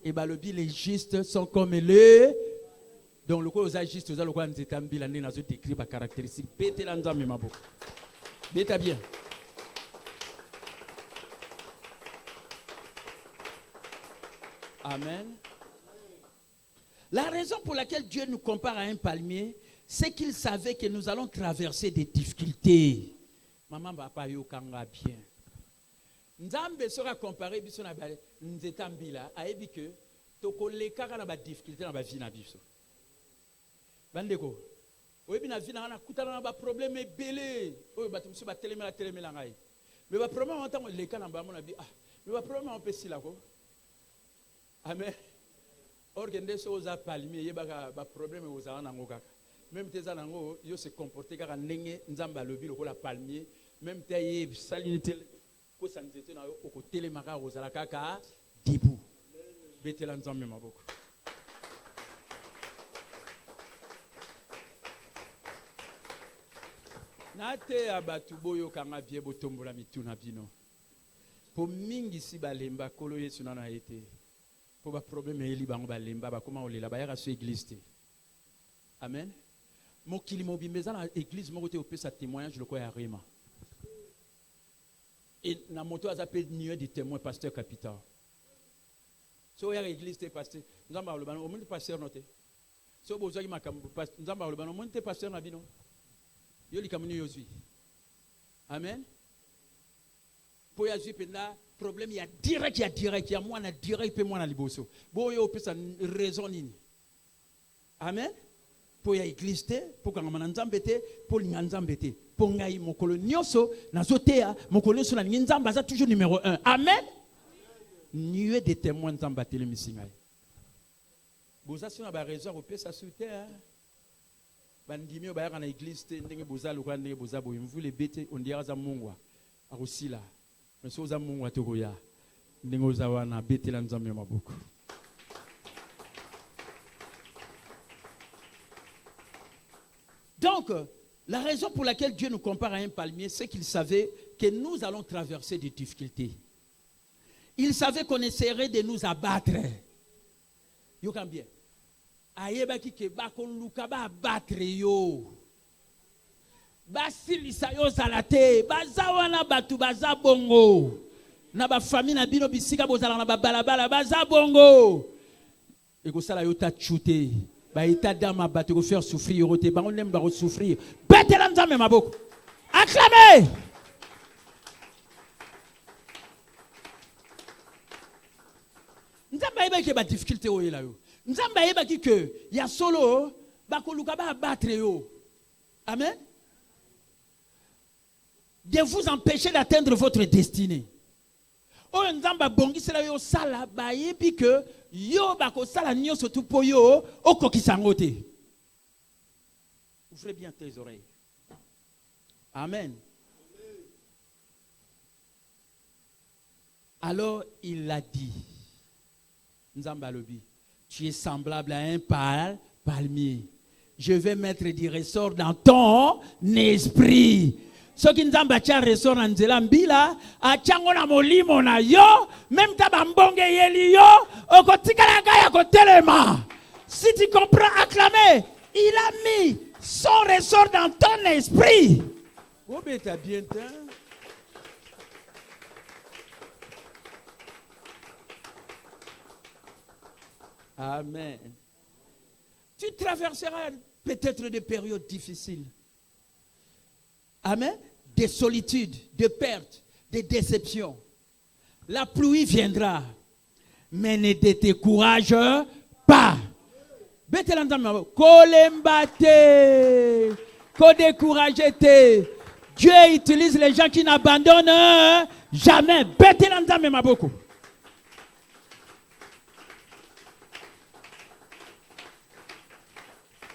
Et bah le les justes sont comme les. Donc le quoi aux justes aux alokwa nzetambi la na zo décrit par caractéristique. Bete la nzambe mabo. Beta bien. Amen. La raison pour laquelle Dieu nous compare à un palmier, c'est qu'il savait que nous allons traverser des difficultés. Maman va pas yo kanga bien. Nzambe sera comparé biso na ba nzetambila ayebi que tokoleka na ba difficulté na ba vie na biso. Bandeko, oyebi na vie na kutana na ba problème ebele. Oyo bato musu ba telemela ngai. Mais ba problème on tango leka na ba mona bi mais ba problème on peut si la ko. Amen. Orgende so za palmier yebaka ba problème oza na ngoka. Même tes anango yo se comporter kaka ndenge nzamba lobi lokola palmier, même te ye salinité ko sanzete na yo ko telemaka ozala kaka debout. Betela nzambe maboko. Nate abatu boyo kanga bie botombola mituna bino. Po mingi si balemba kolo Yesu nana été. Pour ba problème eli bango balemba ba comment on les là-bas ya sur église. Amen. Mo kilimo bimbeza na église mo côté opesa témoignage le quoi ya rema. Et na moto azapé nuée de témoins pasteur capital. So ya église te pasteur. Nzamba le bano o monde pasteur noté. So bozo ki makambo pasteur nzamba le bano monde pasteur na bino. Yo likamuni yo zui. Amen. Pour ya zui penda problème il y a direct il y a moi na direct pe moi na liboso bo yo pesa raison nini. Amen. Pour ya église te pour ka ngama nzambe te pour linga nzambe te pour ngai mokolo nyoso na zotea mokolo nyoso na nzamba za toujours numéro 1. Amen. Nuée des témoins nzamba tele misingai boza sina ba raison ko pesa soute bandimi ba ya na église te ndenge boza lokwa ndenge boza boye mvule bete ondiara za mungwa akosila. Donc, la raison pour laquelle Dieu nous compare à un palmier, c'est qu'il savait que nous allons traverser des difficultés. Il savait qu'on essaierait de nous abattre. Yo kambien. Ayeba ki ke ba kon luka ba abattre yo. Basilisa yo zalate baza wana batu baza bongo na ba famille na bino bisika bozala na ba balabala baza bongo ekosala yo ta chuté ba eta dama batu ko faire souffrir roté bango nem ba souffrir betela nzambe maboko acclamer nzambe ayeba ke ba difficulté o yela yo nzambe ayeba ki ke ya solo ba ko luka ba battre yo. Amen. De vous empêcher d'atteindre votre destinée. Oyo nzamba bongisela yo sala ba yebi que yo ba ko sala nyoso tu po yo okokisa ngote. Ouvrez bien tes oreilles. Amen. Alors il l'a dit. Nzamba lobi, tu es semblable à un palmier. Je vais mettre des ressorts dans ton esprit. Ce qui nous a ressort en Nzela Mbila, a tchango na molimo na yo, même ta bambonge yeli yo, okotika la gaya kotelema. Si tu comprends, acclamer, il a mis son ressort dans ton esprit. Oh, mais t'as bien temps. Amen. Tu traverseras peut-être des périodes difficiles. Amen. Des solitudes, des pertes, des déceptions. La pluie viendra, mais ne te décourage pas. Dieu utilise les gens qui n'abandonnent jamais.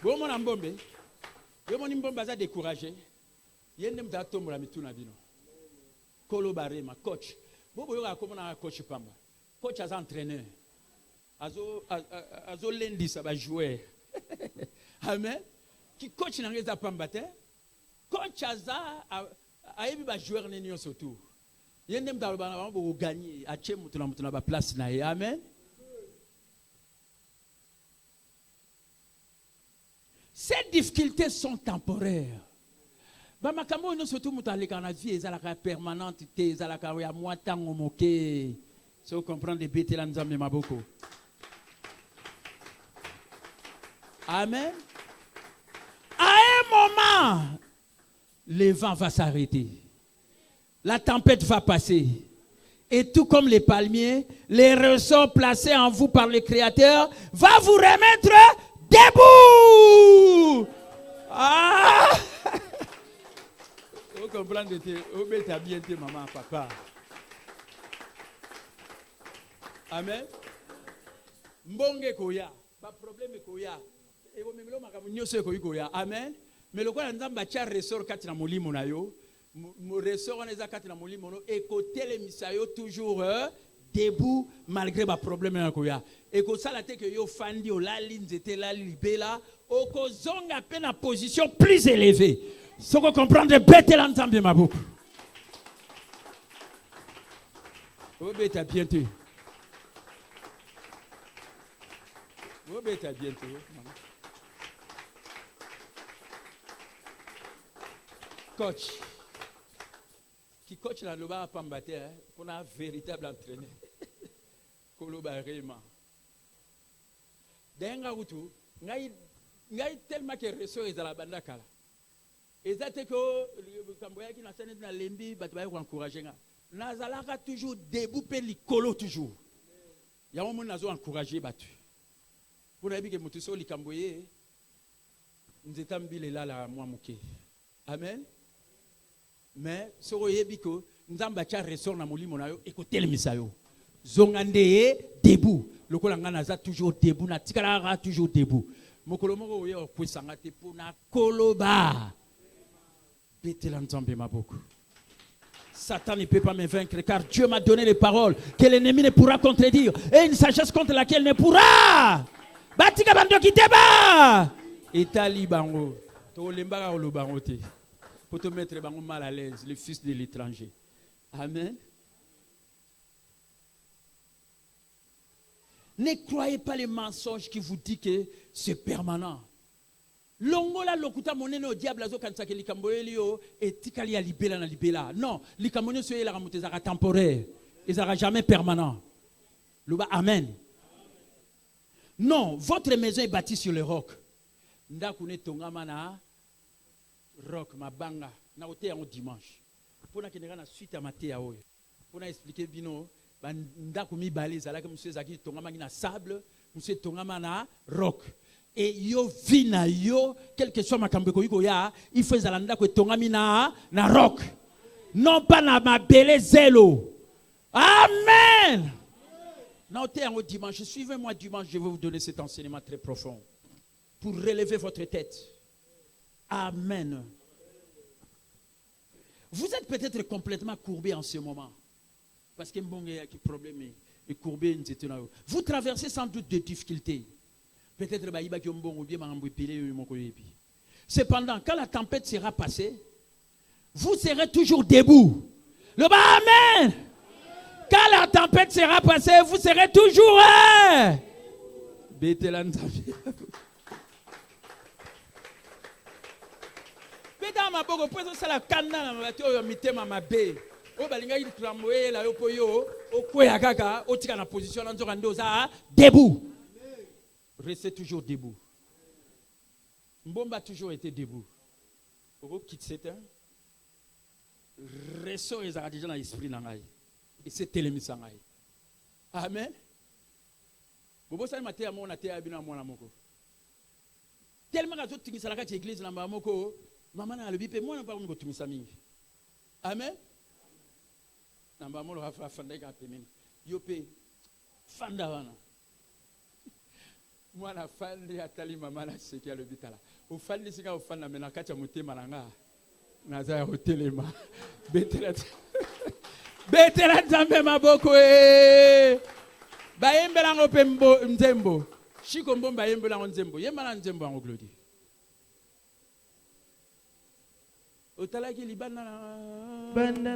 Bon, mon ambombe, mon ambombe a découragé. Il y a un homme qui a Kolo Barema, coach. Bobo yoga komona coach pamba. Coach as entraîneur. Azo lendi ça va jouer. Amen. Qui coach n'angeza pamba te. Coach aza ayebi ba joueur nenyo surtout. Yende mdalobana ba bo gagner a tche mutuna mutuna ba place na ye. Amen. Ces difficultés sont temporaires. Bamakambo no surtout mutaleka na vie ezalaka permanente te ezalaka ya mwatango moke. Si vous comprenez bêtes là nzambe maboko. Amen. À un moment, le vent va s'arrêter. La tempête va passer. Et tout comme les palmiers, les ressorts placés en vous par le Créateur va vous remettre debout. Ah! Vous comprenez, vous mettez bien maman, papa. Amen. Mbonge koya, pas problème koya. Et vous memelo makamunyo se koya. Amen. Mais le quoi nzamba tia ressort kati na molimo na yo. Mo ressort on eza kati na molimo no et côté les misayo toujours debout malgré ba problème na koya. Et ko sala te que yo fandi o lali nzete lali libela o ko zonga pe na position plus élevée. Ce que comprendre bête l'ensemble ma boucle. Vous bête à bientôt. Vous bête à bientôt. Coach. Qui coach la loba pas m'battre pour un véritable entraîneur. Koloba Rema. Denga utu, ngai tellement que ressort est à la banda kala. Et ça c'est que Kamboya qui n'a pas na lembi bat ba encourager nga. Nazalaka toujours debout pe likolo toujours. Ya mo nazo encourager batu. Pour na bi ke mutu so likamboye nzeta mbile la mwa muke. Amen. Mais soko yebiko nzamba cha ressort na molimo na yo écoutez le misayo. Zongandeye debout. Lokola nga naza toujours debout na tikala toujours debout. Mokolo moko yo kwesanga te pona koloba. Satan ne peut pas me vaincre car Dieu m'a donné les paroles que l'ennemi ne pourra contredire et une sagesse contre laquelle ne pourra. Batika bando kiteba. Etali bango. To lembaka lo bango te. Pour te mettre bango mal à l'aise, le fils de l'étranger. Amen. Ne croyez pas les mensonges qui vous disent que c'est permanent. Longola lokuta monene au diable azo kanisa ke likamboeli yo etikali ya libela na libela. Non, likamboeli so yela ramute zaka temporaire, ezara jamais permanent. Luba amen. Non, votre maison est bâtie sur le roc. Ndakune tongama na roc mabanga na ote yango dimanche. Pona kenera na suite à maté ya oyo. Pona expliquer bino ndaku mi baleza la ke monsieur zaki tongama na sable, monsieur tongama na roc. Et yo vina yo quel que soit makambo ko ya il faut zalanda ko tongami na rock non pas na mabele zelo. Amen. Notez en dimanche, suivez-moi dimanche, je vais vous donner cet enseignement très profond pour relever votre tête. Amen. Vous êtes peut-être complètement courbé en ce moment parce que mbonge ya ki problème est courbé nzete na yo. Vous traversez sans doute des difficultés. Peut-être cependant, quand la tempête sera passée, vous serez toujours debout. Le bas amen. Quand la tempête sera passée, vous serez toujours debout. Restez toujours debout. Mbomba a toujours été debout. Au quitte cet un, ressort les déjà dans l'esprit nangai. Et c'est télémis sangai. Amen. Bobo sa maté à mon até à bina mon amoko. Tellement que tout ça la église na mamoko, maman na le bipé moi na pas ngo tumisa mingi. Amen. Na maman le rafa fanda ka pemen. Yope fanda wana. Moi na fandi atali maman na seki le bitala. O fandi sika o fanda mena kacha mutema nanga. Na za hotelema. Betela nzambe maboko e. Bayembela ngo pembo nzembo. Shiko mbomba yembela ngo nzembo. Yembala nzembo ngo glodi. Otalaki libanda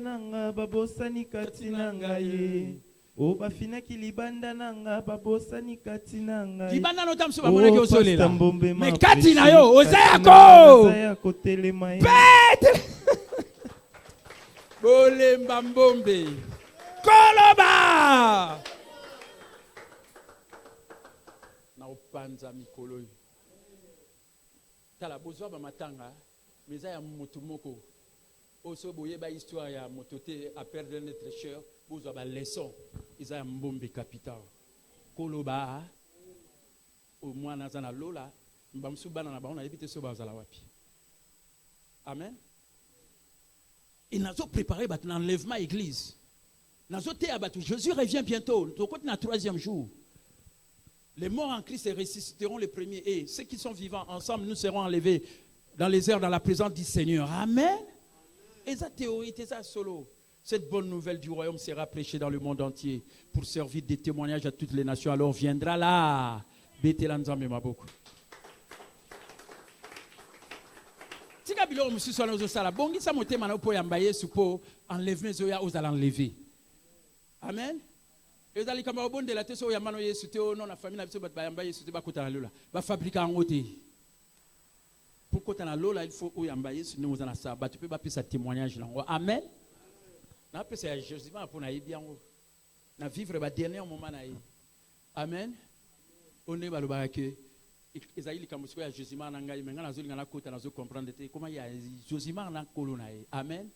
nanga babosani katina ngai. O bafinaki libanda nanga babosani katina ngai. Libanda no tamso bamonaki osolela. Me katina yo ozayako. Ozayako telema. Betela. Bolemba mbombe. Koloba. Na opanza mikolo. Tala bozwa ba matanga, meza ya motu moko. Oso boye ba histoire ya mototé à perdre notre cher, bozwa ba leçon. Isa ya mbombe capital. Koloba. O mwana zana lola, mbamsu bana na baona ebite so bazala wapi. Amen. Et nous avons préparé l'enlèvement à l'église. Nous avons été abattus. Jésus revient bientôt. Donc, on est le troisième jour. Les morts en Christ ressusciteront les premiers. Et ceux qui sont vivants ensemble, nous serons enlevés dans les airs, dans la présence du Seigneur. Amen. Et ça, théorie, c'est ça solo. Cette bonne nouvelle du royaume sera prêchée dans le monde entier pour servir des témoignages à toutes les nations. Alors viendra là. Bétélanzambe Maboko. Tika bilo musiswa na sala bongi sa motema na po yamba Yesu po enlèvement zoya ozala enlever. Amen. Ezali kama obonde la teso yamba no Yesu te ono na famille na biso ba yamba Yesu te ba kota na lola. Ba fabriquer en ngote. Pour kota na lola il faut oyamba Yesu ne mozana sa ba tu peux ba pesa témoignage là. Amen. Na pesa ya Jésus va pour na yebia ngo. Na vivre ba dernier moment na yi. Amen. On est ba lo ba ke Esaïe kamusiko ya Josima na ngai menga nazoli ngana kota nazo comprendre te comment ya Josima na kolona e amen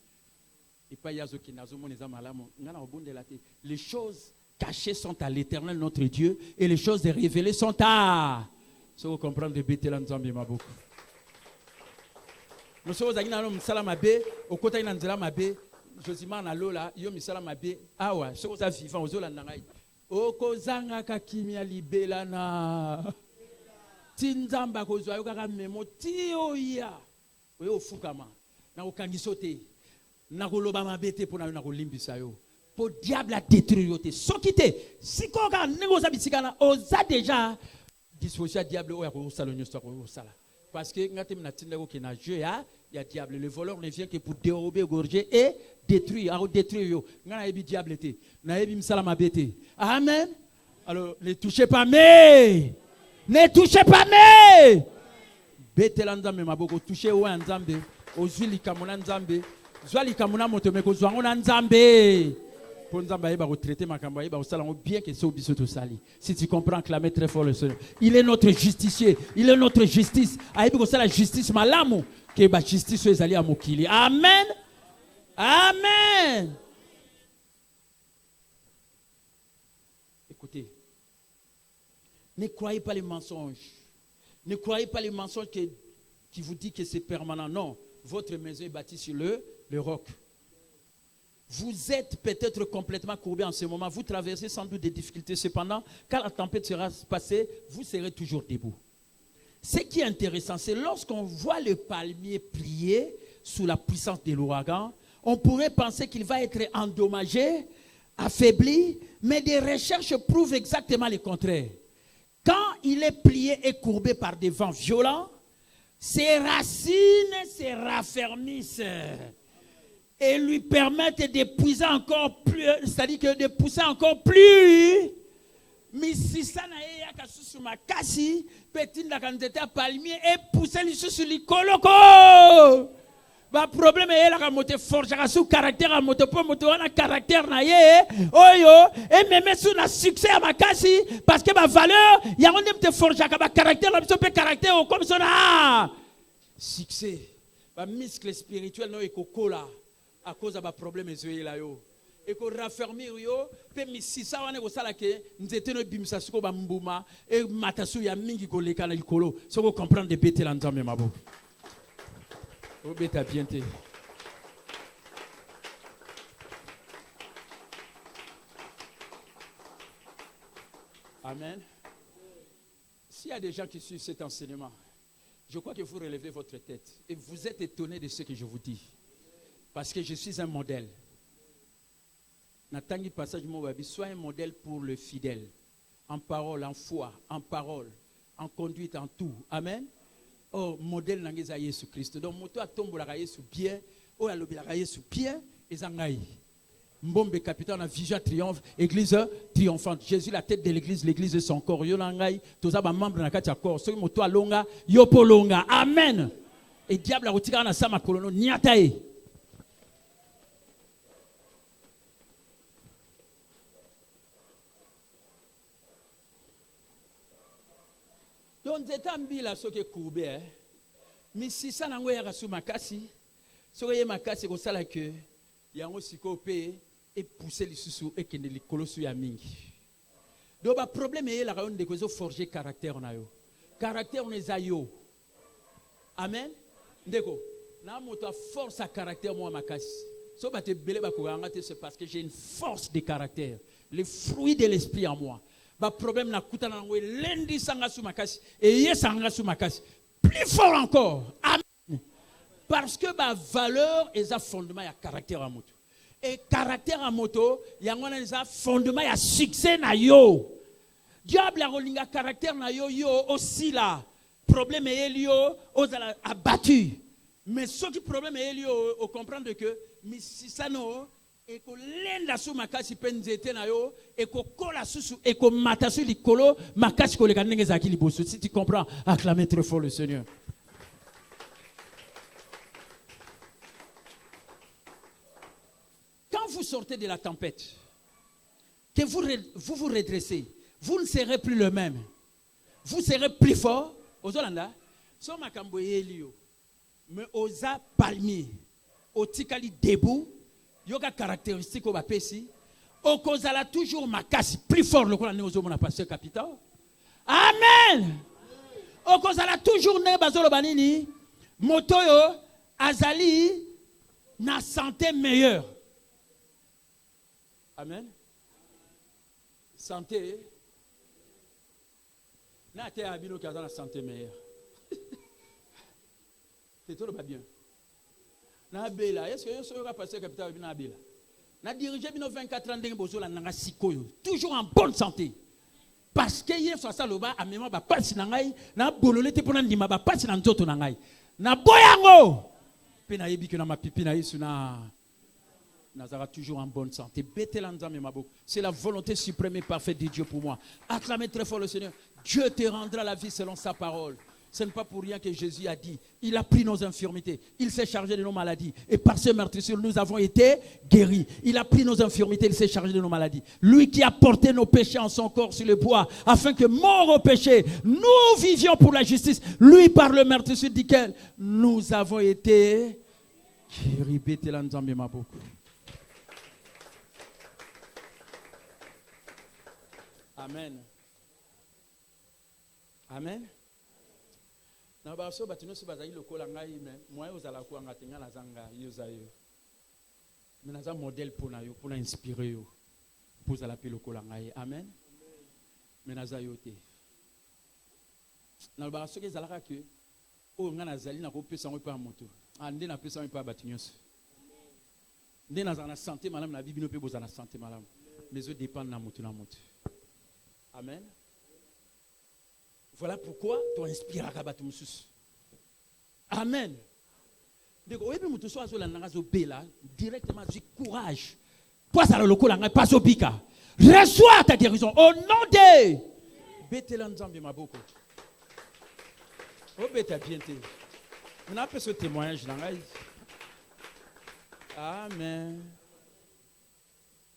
et pas yazo ki nazo moneza malamu ngana obondela te les choses cachées sont à l'Éternel notre Dieu et les choses révélées sont à so comprendre de betela nzambe maboko no so zangina no msala mabe okota ina nzela mabe Josima na lola yo misala mabe awa so za vivant ozola na ngai okozanga kakimia libela na Tinzamba kozwa yo kaka memo tio ya oyo ofukama na okangiso te na koloba mabete pona yo na kolimbisa yo po diable a détruire yo te soki te sikoka negoza bisikana oza déjà disposition diable oya ko sala nyosto ko sala parce que ngate mna tinda ko kina jeu ya diable le voleur ne vient que pour dérober gorger et détruire a détruire yo ngana ebi diable te na ebi msala mabete amen alors ne touchez pas mais ne touchez pas mais betela nzambe maboko touchez ou nzambe ozwili kamuna nzambe zwali kamuna moto meko zwango na nzambe pour nzambe ayeba ko traiter makambo ayeba ko sala bien que so biso to sali si tu comprends clamer très fort le Seigneur il est notre justicier il est notre justice ayeba ko sala justice malamu ke ba justice ezali ya mokili amen amen écoutez. Ne croyez pas les mensonges. Ne croyez pas les mensonges qui vous disent que c'est permanent. Non, votre maison est bâtie sur le roc. Vous êtes peut-être complètement courbé en ce moment. Vous traversez sans doute des difficultés. Cependant, quand la tempête sera passée, vous serez toujours debout. Ce qui est intéressant, c'est lorsqu'on voit le palmier plier sous la puissance de l'ouragan, on pourrait penser qu'il va être endommagé, affaibli, mais des recherches prouvent exactement le contraire. Quand il est plié et courbé par des vents violents, ses racines se raffermissent et lui permettent de pousser encore plus, c'est-à-dire que de pousser encore plus. Misisana ya kasusu makasi petinda kanzeta palmier et pousser lisusu likoloko. Ba problème est la moto forger sous caractère à moto pour moto on a caractère na ye oyo et même sous na succès à makasi parce que ma valeur il y a on te forger ka ba caractère la peut caractère comme ça na succès ba muscle spirituel no ekokola à cause de ba problème ezoye la yo et ko raffermir yo pe misisa wana ko sala ke nzete no bimisa suko ba mbuma et matasu ya mingi ko leka na likolo so ko comprendre de bete la nzambe mabo. Amen. S'il y a des gens qui suivent cet enseignement, je crois que vous relevez votre tête et vous êtes étonnés de ce que je vous dis. Parce que je suis un modèle. Natangi passage Mowabi, sois un modèle pour le fidèle. En parole, en foi, en parole, en conduite, en tout. Amen. Oh, modèle nangeza Yesu Christ. Donc, moto a tombé la Yesu bien, oh, a lobby la Yesu bien, et zangaï. Mbombe capitaine, vision triomphe, église triomphante. Jésus, la tête de l'église est son corps. Yo langaï, tous les membres de la katia corps. Ceux qui moto a longa, yo po longa. Amen. Et diable a retiré na sama kolono, niatae. Donc, c'est un bila ce qui est courbé. Mais si ça n'a pas été makasi, ce qui est makasi, c'est ça que il y a un psychopé et pousser les sous et qu'il les colossus à mingi. Donc, le problème est la raison de que forger caractère en ayo. Caractère on est ayo. Amen. Ndeko, na moto force à caractère moi makasi. So ba te belé ba ko c'est parce que j'ai une force de caractère, le fruit de l'esprit en moi. Le problème na kutana ngwe lendi sanga su makasi et yes sanga su makasi plus fort encore. Amen. Parce que ma valeur est un fondement ya caractère à moto. Et caractère à moto, il y a un fondement ya succès na yo. Diable a rolinga caractère na yo aussi là. Problème est yo aux abattu. Mais ce qui problème est yo au comprendre que mais si ça non et que l'enda sous makasi penzete na yo et que kola sous et que matasu likolo makasi ko le kanenge zaki liboso. Si tu comprends, acclamez très fort le Seigneur. Quand vous sortez de la tempête, que vous vous redressez, vous ne serez plus le même. Vous serez plus fort. Aux Hollandais, so makambo elio, mais osa palmier, otikali debout. Yoga caractéristique au bapesi au kozala toujours makasi plus fort le qu'on ozo mon pasteur capital. Amen. Au kozala toujours ne bazolo banini motoyo azali na santé meilleure. Amen. Santé na te abino kaza na santé meilleure. C'est tout le bien. Na bela est-ce que yo va passer capital na bela na diriger bino 24 ans ndenge bozola nanga sikoyo toujours en bonne santé parce que hier ça loba amema ba pasi na ngai na bolole te pona ndima ba pasi na nzoto na ngai na boyango pe na yebi que na mapipi na yesu na nazara toujours en bonne santé betela nzambe maboko c'est la volonté suprême et parfaite de Dieu pour moi. Acclamez très fort le Seigneur. Dieu te rendra la vie selon sa parole. Ce n'est pas pour rien que Jésus a dit, il a pris nos infirmités, il s'est chargé de nos maladies. Et par ses meurtrissures, nous avons été guéris. Il a pris nos infirmités, il s'est chargé de nos maladies. Lui qui a porté nos péchés en son corps sur le bois, afin que, mort au péché, nous vivions pour la justice. Lui, par le meurtrissure duquel nous avons été guéris. Amen. Amen. Na baso batino se bazali lokola ngai me moi ozala ko anga tenga na zanga yozayo mais na za modèle pour na yo pour inspirer yo pour za la pe lokola ngai. Amen. Mais na za yote na baso ke zalaka ke o nga na zali na ko pesa ngo pa moto ande na pesa ngo pa batinyoso nde na za na santé malam na bibino pe boza na santé malam mais zo dépend na moto na moto. Amen. Voilà pourquoi tu inspires à Kabatou Moussous. Amen. Donc, au début, tu sois directement, du courage. Toi, ça le coup, pas au bika. Reçois ta guérison au nom de Bétélan Zambé Maboko. Oh, Béta bien. On a fait ce témoignage dans la Amen.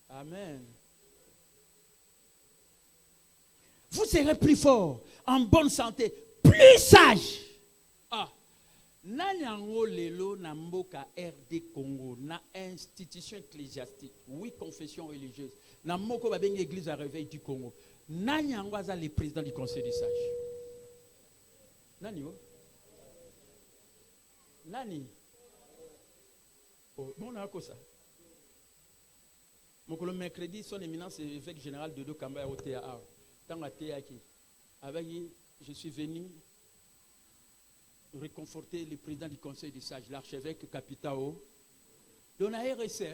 Amen. Vous serez plus fort, en bonne santé, plus sage. Ah. Nanyango lelo na mboka RD Congo, na institution ecclésiastique, oui, confession religieuse. Na moko babenge église à réveil du Congo. Nanyango aza le président du conseil des sages. Nani o? Nani? Oh, bon, on a quoi ça? Mon le mercredi, son éminence évêque général de Kamba au TAA. Avec lui, je suis venu réconforter le président du conseil des sages, l'archevêque Capitao. Dans la RSC,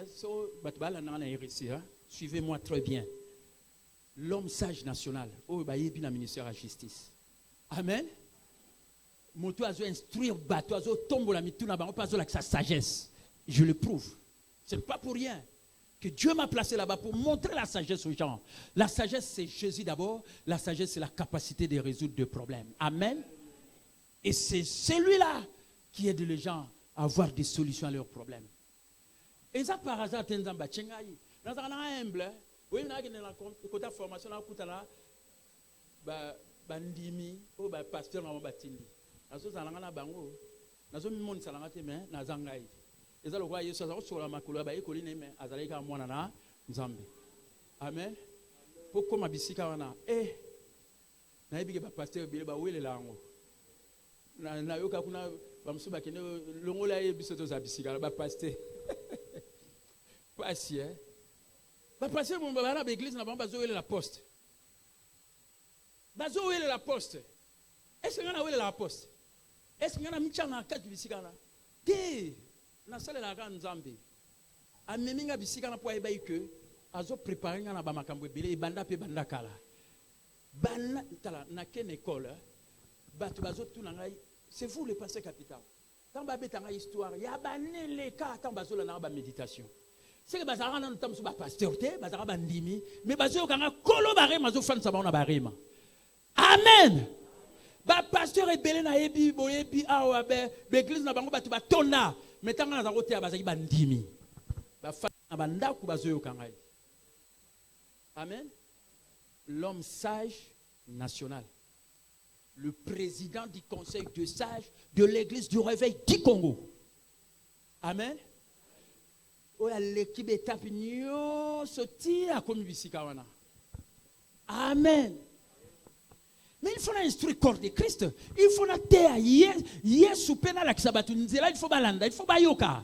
suivez-moi très bien. L'homme sage national, au ministère de la justice. Amen. Mon toit a instruire bateau, a tombe la mituna, pas sa sagesse. Je le prouve. Ce n'est pas pour rien que Dieu m'a placé là-bas pour montrer la sagesse aux gens. La sagesse, c'est Jésus d'abord. La sagesse, c'est la capacité de résoudre des problèmes. Amen. Et c'est celui-là qui aide les gens à avoir des solutions à leurs problèmes. Et ça, par hasard, dans un humble, oui, dans la formation, bandimi, pasteur, batindi. Et ça, le roi Yesu a sur la makula, azaleka mwana na nzambe. Amen. Pourquoi ma bisika wana? Na ebike ba pasteur bile ba wele lango. Na yoka kuna ba musuba kene longola yebiso to za bisika ba pasteur. Pas si ba pasteur mon baba na ba église na ba zo wele la poste. Ba zo wele la poste. Est-ce que ngana wele la poste? Est-ce que ngana michana kati bisika na? Te na sala la grande Nzambe ameminga bisika na po ayeba que azo préparer na ba makambo ebele banda pe banda kala bana tala na ken école batu bazo tuna ngai c'est vous le pasteur capital tant ba betanga histoire ya banele ka tant bazo la na ba méditation c'est que bazara na ntam so ba pasteur te bazara ba ndimi mais bazo kanga kolo bare mazo fansa ba na barema. Amen. Ba pasteur ebele na yebi boyebi awa be église na bango batu ba tonda. Amen. L'homme sage national, le président du conseil de sages de l'église du réveil du Congo. Amen. L'équipe étape amen. Mais il faut instruire le corps de Christ. Il faut il faut balanda, il faut bayoka.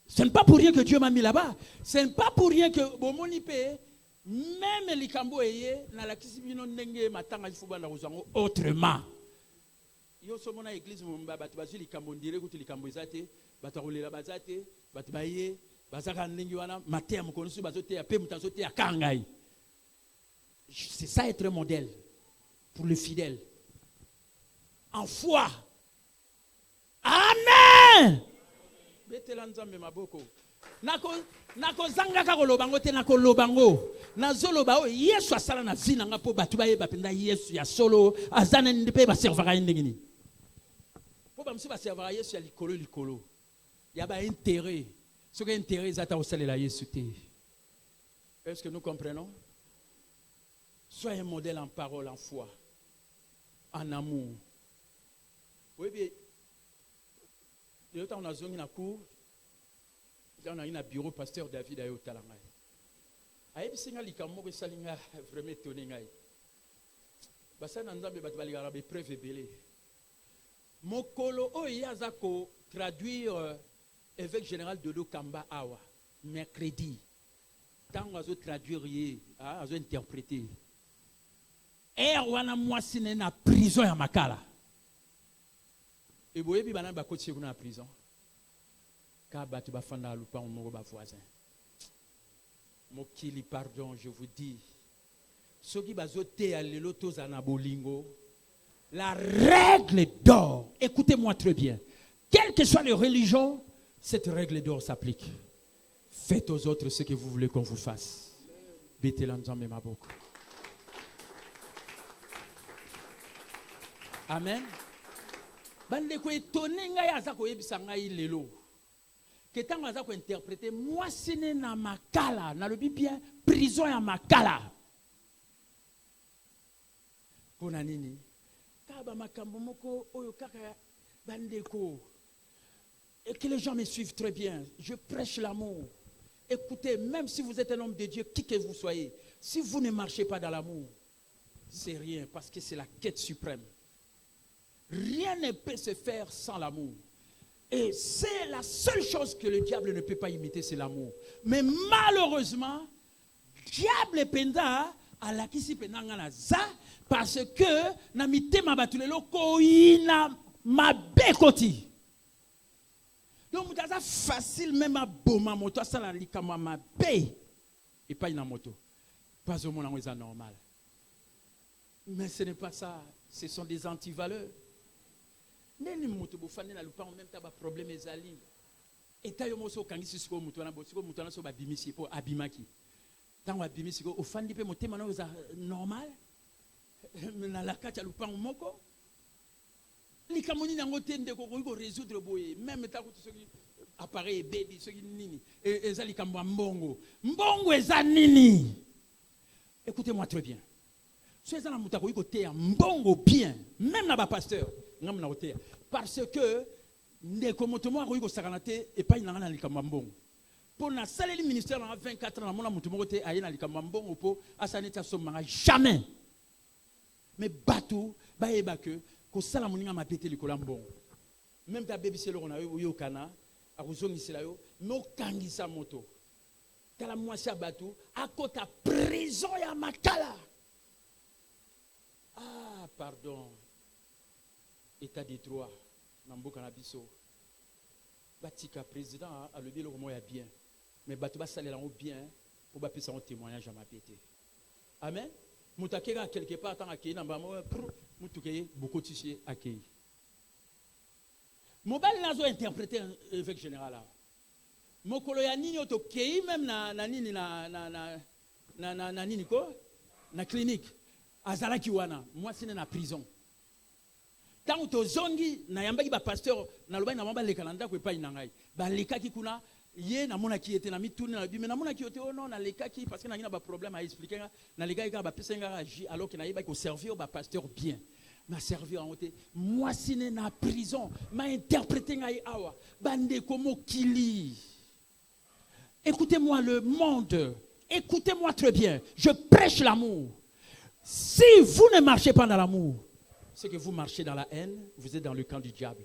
Ce n'est pas pour rien que Dieu m'a mis là-bas. Ce n'est pas pour rien que même les Camboyés, dans la Kisibino Nenge, Matanga, il faut balanda autrement. Yo sommes dans l'église, les Cambondire, les Camboyés, Batarole la Bazate, Batbaye, Bazaka Nenguana, Maté, Mokonosu, Bazote, Apé, Mutazote, à Kangai. C'est ça être modèle. Pour le fidèle. En foi. Amen. Betelanzambe maboko. Nako zanga ka kolobango te nako lobango. Na zoloba o Yesu asala na vie nanga po batu baye bapenda Yesu ya solo azana ndipe ba servera ndengini. Po ba msu ba servera Yesu ya likolo. Ya ba intérêt. Ce que intérêt zata osalela Yesu te. Est-ce que nous comprenons? Soyez un modèle en parole, en foi. En amour. Oui, bien. On a zone na cour. On a un bureau pasteur David Ayo Talangay. Ayebi singa likamoko salinga vraiment étonné ngai. Basa na nzambe bat baligara be preuve belé. Mokolo oyaza ko traduire évêque général de Kamba awa mercredi. Tant azo traduire azo interpréter. Wana mwasine na prison ya makala. Et boyebi bana ba koti na prison. Ka batu ba fanda lupa moko ba voisin. Mokili pardon, je vous dis. Soki bazote ya lelo toza na bolingo. La règle d'or, écoutez-moi très bien. Quelle que soit les religions, cette règle d'or s'applique. Faites aux autres ce que vous voulez qu'on vous fasse. Betelanzambe maboko. Amen. Bande ko étonné ngai aza ko yebisa ngai lelo. que tant qu'on a interprété, moi c'est na makala, na le bien prison ya makala. Pona nini? Kaba makambo moko oyo kaka bandeko. Et que les gens me suivent très bien. Je prêche l'amour. Écoutez, même si vous êtes un homme de Dieu, qui que vous soyez, si vous ne marchez pas dans l'amour, c'est rien, parce que c'est la quête suprême. Rien ne peut se faire sans l'amour. Et c'est la seule chose que le diable ne peut pas imiter, c'est l'amour. Mais malheureusement, diable penda à la kisi pendanga za parce que na mitema batulelo ko ina mabekoti. Donc c'est facile même à boma moto ça la likama mabe et pas une moto. Pas au monde c'est normal. Mais ce n'est pas ça, ce sont des antivaleurs. Neni moto bofane na lupa en même temps ba problème ezali. Eta yo moso kangisi siko moto na bosiko moto na so ba bimisi po abimaki. Tango abimisi ko ofandi pe motema na za normal. Na la kati lupa moko. Likamoni na ngote ndeko ko résoudre boye même ta ko soki appareil baby soki nini ezali kamba mbongo. Mbongo eza nini? Écoutez-moi très bien. Ceux qui ont été côté mbongo bien, même na ba pasteur, ngam na côté parce que ndeko motomo a ko sakanate et pas na likamba mbongo. Pour na saleli ministère na 24 ans na mona motomo côté aye na likamba mbongo po asaneta somanga jamais. Mais batou ba eba que ko sala moninga mapete likola mbongo. Même ta baby c'est le on a yo kana a kozongisela yo no kangisa moto. Kala mwasi batou a kota prison ya makala. Ah, pardon. État de droit. Namboka na biso. Batika président a levé le mot ya bien. Mais bato ba salela ngo bien pour ba pesa un témoignage à ma pété. Amen. Mutakeka quelque part tant akei na mbamo mutuke beaucoup tissé akei. Mobile nazo interpréter évêque général là. Mokolo ya nini otokei même na nini na nini ko na clinique. Azalaki wana moi c'est na prison tant to zongi na yambaki ba pasteur na lobai na mamba leka nanda ko epai na ngai ba lekaki kuna ye na mona ki était na mituni na bime na mona ki était oh non na lekaki parce que na ngina ba problème à expliquer na lekaki ka ba pesenga agi alors que na yeba ko servir ba pasteur bien m'a servi en côté moi c'est na prison m'a interprété ngai awa bande komo kili. Écoutez-moi le monde, écoutez-moi très bien, je prêche l'amour. Si vous ne marchez pas dans l'amour, c'est que vous marchez dans la haine, vous êtes dans le camp du diable.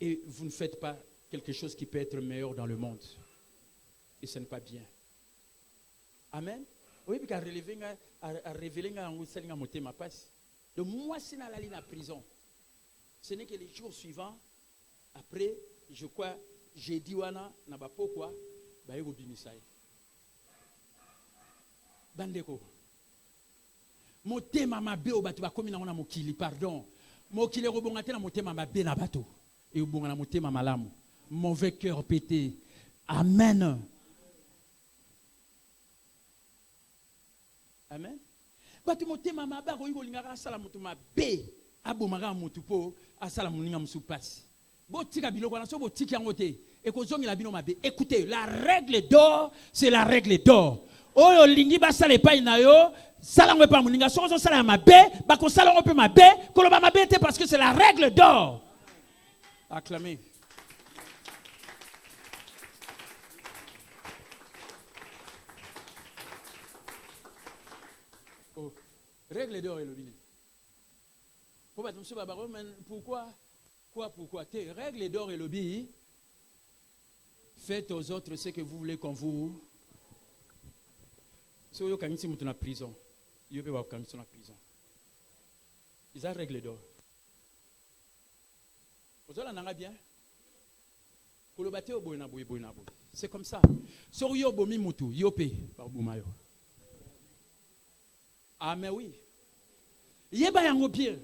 Et vous ne faites pas quelque chose qui peut être meilleur dans le monde. Et ce n'est pas bien. Amen. Oui, parce qu'à révéler ma passe. Donc moi, c'est dans la prison. Ce n'est que les jours suivants, après, je crois, j'ai dit, wana, n'a pas pourquoi, bah, il faut bimisaï. Bandeko. Motema mabe o bato bakomi na mokili pardon mokili robongate na motema mabe na bato et obonga na motema malamu mauvais cœur pété. Amen. Amen. Bato motema mabe ko ngolingaka sala moto mabe abomaka moto po asala moninga musupasi botika biloko na so botika yango te e kozongi la bino mabe. Écoutez, la règle d'or c'est la règle d'or. Oyo lingi basala epai na yo salango pa muninga sozo sala mabe bako salango pe mabe koloba mabe te parce que c'est la règle d'or. Acclamez. Oh, règle d'or est le bini. Pourquoi te règle d'or est le bini. Faites aux autres ce que vous voulez qu'on vous. Si vous avez une prison, vous pouvez avoir une prison. Ils ont règle d'or. Vous avez bien. C'est comme ça. Si vous avez bomi mutu, vous avez par boumayo. Ah mais oui. Yeba yango bien.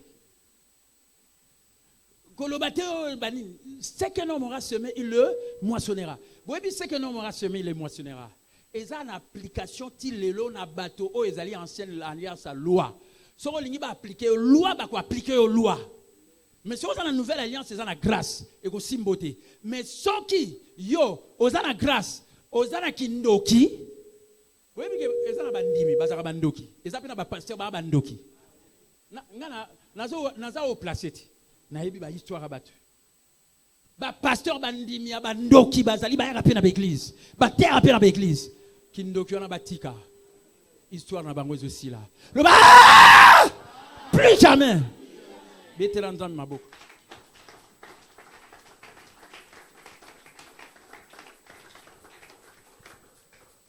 Ce qu'un homme aura semé, il le moissonnera. Vous voyez, ce qu'un homme aura semé, il le moissonnera. Et ça, en application, il y a un bateau, où ils allaient ancienne alliance à loi. Si on va appliquer aux lois, on va appliquer aux lois. Mais si vous avez la nouvelle alliance, c'est la grâce et la symbauté. Mais ceux qui, yo, vous avez la grâce, vous avez la kindoki, vous voyez que vous avez la bandimi, vous avez la bandoki. Vous avez la pasteur, vous avez la bandoki. Naza au placé, naïbi ba histoire abattu. Ba pasteur bandimi, bandoki, bazali, ba rapé dans l'église. Ba terre rapé dans l'église. Kindoki on a batika. Histoire na bango aussi là. Le plus jamais. Bételan dans ma bouche.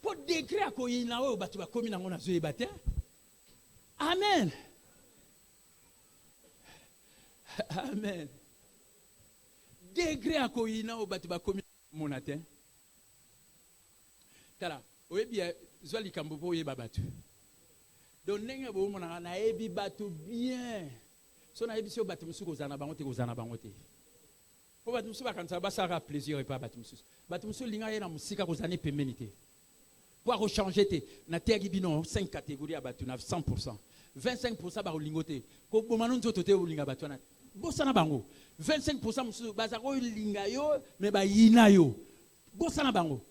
Pour degré à quoi il y a un batu ba komi na ngona zoe bate. Amen. Amen. Degré à quoi il y a un batu ba komi mon atin. Tala, oyebi zwali kambopo yeba batu. Donc ndenge bo mona na ebi batu bien. So na ebi so batu musu ko zana bango te ko zana bango te. Po batu musu ba kanisa ba sara plaisir et pas batu musu. Batu musu linga ye na musika ko zane pembenité. Pour rechanger te na tegi bino 5 catégories à batu na 100%. 25% ba lingote. Ko bomanu nzoto te o linga batu na. Bosa na bango. 25% musu bazako linga yo mais ba yina yo. Bosa na bango.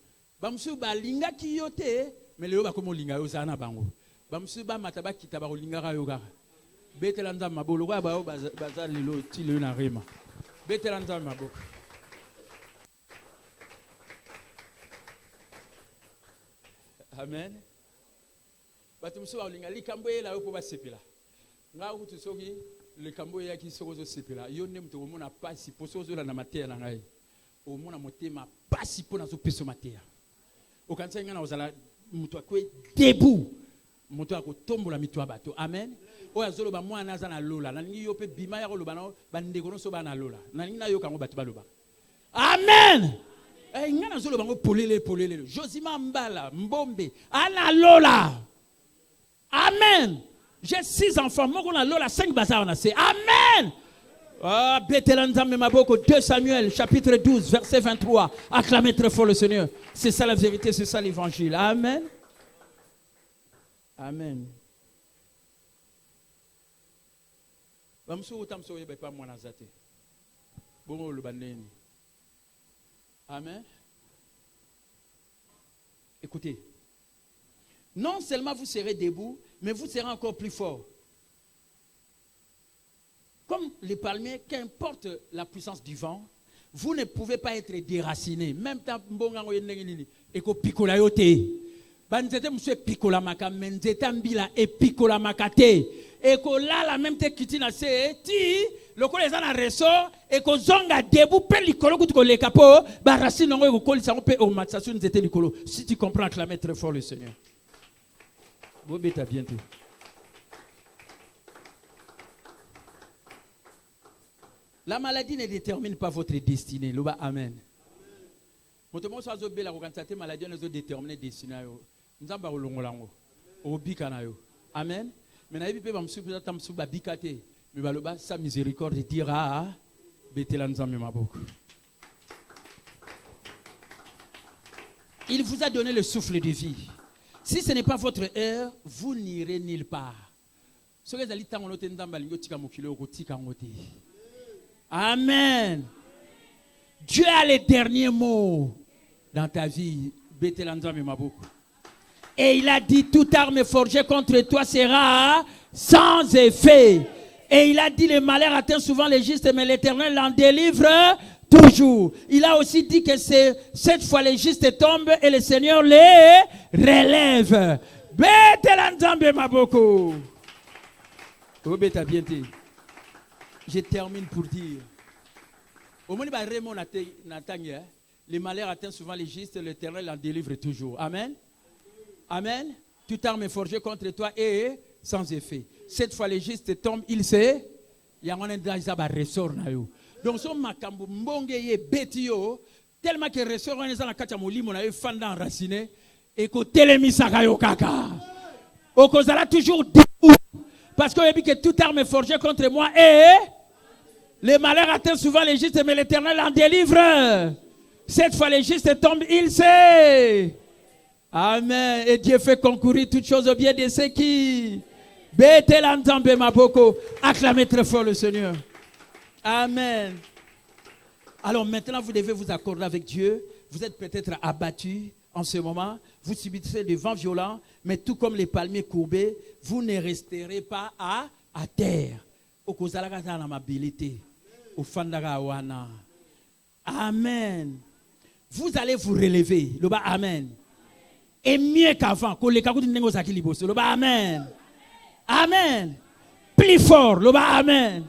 Ba musu ba linga ki yo te mais leo ba komo linga yo zana bango. Ba musu ba mataba kita ba linga ra yo ga. Betelanda mabolo ba baza lelo ti le na rema. Betelanda mabolo. Amen. Batu musu ba linga likambo yela yo po ba sepela. Nga utu soki likambo ya ki soko zo sepela. Yo ne mto mona pasi poso zo na matea na ngai. O mona motema pasi po na zo peso matea. O kanisa ngana ozala mutu akwe debout. Mutu akotombola mitwa bato. Amen. O azolo ba mwana za na lola. Na ningi yo pe bima ya loba na bandeko no so ba na lola. Na ningi na yo kango bato baloba. Amen. Ngana zolo bango polele. Josima Mbala, Mbombe, ana lola. Amen. J'ai 6 enfants, moi on a lola 5 bazar on a c'est. Amen. Ah, Betelanzambe Maboko, 2 Samuel, chapitre 12, verset 23. Acclamez très fort le Seigneur. C'est ça la vérité, c'est ça l'évangile. Amen. Amen. Amen. Écoutez. Non seulement vous serez debout, mais vous serez encore plus fort. Comme les palmiers, qu'importe la puissance du vent, vous ne pouvez pas être déraciné. Même tant et que picola yote. Banzete monsieur picola maka menzeta mbila et picola makate. Et que là la même te kitina se ti le ko les ana ressort et que zonga debout pe likolo kutuko le capo ba racine ngo ko kolisa pe o matsation nzete likolo. Si tu comprends, acclamer très fort le Seigneur. Bobeta bientôt. La maladie ne détermine pas votre destinée. Loba amen. Motomo so bela ko kantate maladie ne zo déterminer destinée yo. Nzamba olongolango. Obika na yo. Amen. Mais na yebi pe ba msupu ta msupu ba bikate. Mais baloba sa miséricorde dira betela nzambe maboko. Il vous a donné le souffle de vie. Si ce n'est pas votre heure, vous n'irez nulle part. Amen. Dieu a les derniers mots dans ta vie. Et il a dit, toute arme forgée contre toi sera sans effet. Et il a dit, le malheur atteint souvent les justes, mais l'Éternel l'en délivre toujours. Il a aussi dit que cette fois les justes tombent et le Seigneur les relève. Je termine pour dire. Les malheurs atteignent souvent les justes, l'Éternel en délivre toujours. Amen. Amen. Toute arme est forgée contre toi et sans effet. Cette fois les justes tombent, il sait. Il y a un ressort. Donc, son makambo mbonge ye betio tellement que ressort on est dans la kacha molimo na fanda enraciné et que télémisaka yo kaka. Au kozala toujours debout parce que dit que toute arme est forgée contre moi et les malheurs atteignent souvent les justes mais l'Éternel en délivre. Cette fois les justes tombent, il sait. Amen. Et Dieu fait concourir toutes choses au bien de ceux qui Betelanzambe maboko. Acclamez très fort le Seigneur. Amen. Alors maintenant, vous devez vous accorder avec Dieu. Vous êtes peut-être abattu en ce moment. Vous subissez des vents violents. Mais tout comme les palmiers courbés, vous ne resterez pas à terre. Amen. Vous allez vous relever. Le bas, amen. Et mieux qu'avant. Le bas, amen. Amen. Plus fort. Le bas, amen.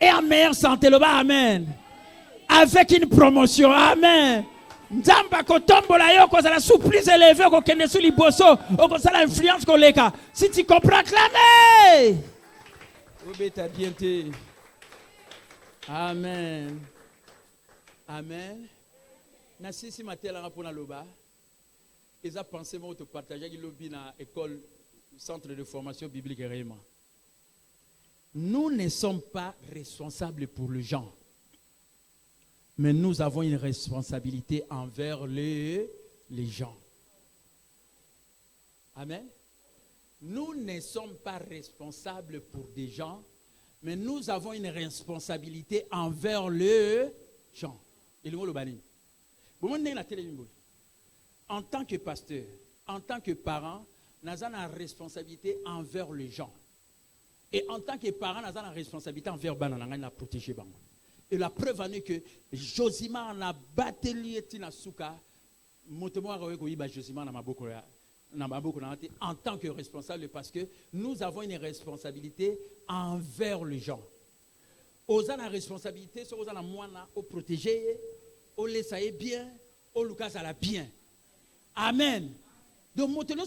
Et en meilleure santé. Le bas, amen. Avec une promotion. Amen. Nzamba kotombola yo ko sala sous plus élevé ko kende sous liboso ko sala influence ko leka. Si tu comprends, clamez. Obeta bienté. Amen. Amen. Na sisi matela ngapona loba. Eza pensé mo te partager ki lobi na école centre de formation biblique réellement. Nous ne sommes pas responsables pour les gens. Mais nous avons une responsabilité envers les gens. Amen. Nous ne sommes pas responsables pour des gens, mais nous avons une responsabilité envers les gens. En tant que pasteur, en tant que parent, nous avons une responsabilité envers les gens. Et en tant que parent, nous avons une responsabilité envers les gens, nous protéger les gens. Et la preuve en est que Josimar n'a battu Tina Souka, en tant que responsable, parce que nous avons une responsabilité envers les gens. Nous avons une responsabilité, nous avons protéger, nous laisser bien, nous laisser bien. Amen. Donc, maintenant,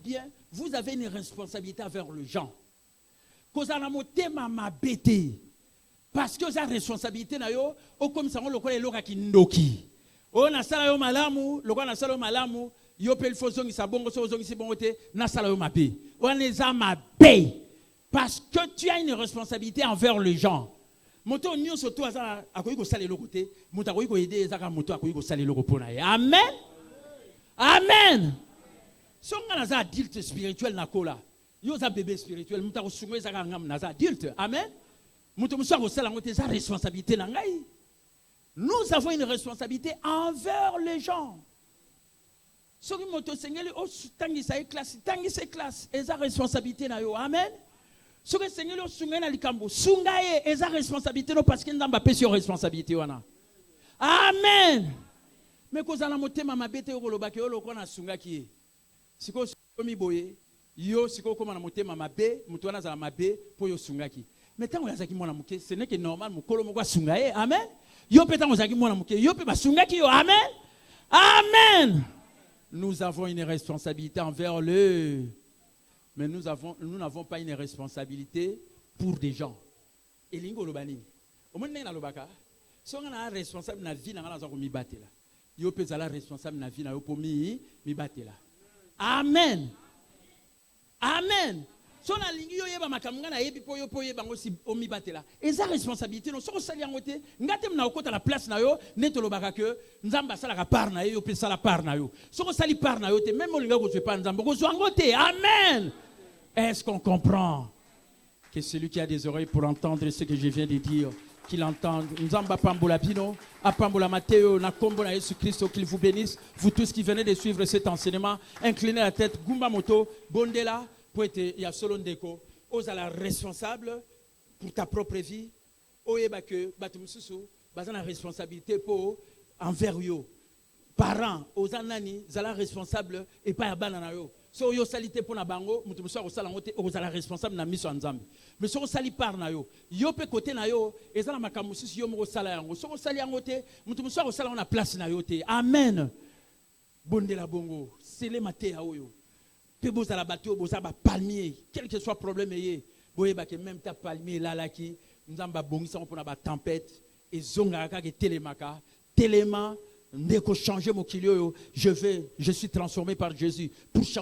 bien, vous avez une responsabilité envers les gens. Vous avez une parce que za responsabilité na yo o comme ça on le connaît loka kindoki o na sala yo malamu loka na sala yo malamu yo pe lfozongi sa bongo so zongi si bongo te na sala yo mabe on les a mabe parce que tu as une responsabilité envers les gens moto nyo so to za akoyi ko sala loko te moto akoyi ko aider za ka moto akoyi ko sala loko pona ye amen amen so ngana za adulte spirituel na kola yo za bébé spirituel moto ko sungo za ka ngam na za adulte amen. Nous avons une responsabilité envers les gens. Ce qui est classe, c'est la responsabilité. Amen. Ce qui est la responsabilité parce qu'il n'y a pas de responsabilité. Amen. Mais quand on a monté ma bête au Rolobaki, on a sunga qui est. Si on a mis boye, yo si on a monté ma bête, mutwana za ma bête pour yo sunga qui. Mais tant que ce n'est que normal, amen. Yo peut amen. Amen. Nous avons une responsabilité envers le. Mais nous n'avons pas une responsabilité pour des gens. Et lingo lobani. Au moins na lobaka. Si on a responsable na vie na ngala ko mi batela. Yo peut la responsable na vie na yo pour mi batela. Amen. Amen. Si on a lingi yo yeba makamanga na yebi po yeba ngosi omi batela. Eza responsabilité no soko sali yangote ngate mna okota la place na yo neto lobaka que nzamba sala ka par na yo pe sala par na yo. Soko sali par na yo te même olinga ko pas nzamba ko zwangote. Amen. Est-ce qu'on comprend que celui qui a des oreilles pour entendre ce que je viens de dire qu'il entende. Nzamba pambola bino, apambola Matteo na kombo na Jésus Christ, qu'il vous bénisse. Vous tous qui venez de suivre cet enseignement, inclinez la tête, gumba moto, bondela. Il y a solo ndeko, ozala responsable pour ta propre vie. Oyeba que batumususu, bazana responsabilité pour envers yo. Parents, ozanani, zala responsable et pas ya bana na yo. So yo salité pour na bango, mutumusu osala ngote, ozala responsable na miso nzambe. Mais so sali par na yo, yo pe côté na yo, ezala makamususu yo mo sala yango. So sali yango te, mutumusu osala na place na yo te. Amen. Bondela bongo, sele maté oyo. Boza la bateau, boza ba palmier, quel que soit le problème ayé, boyeba que même ta palmier là là qui nous avons bongisa pour na ba tempête et zonga ka ke telemaka, tellement ndeko changer mon kilio, je suis transformé par Jésus pour changer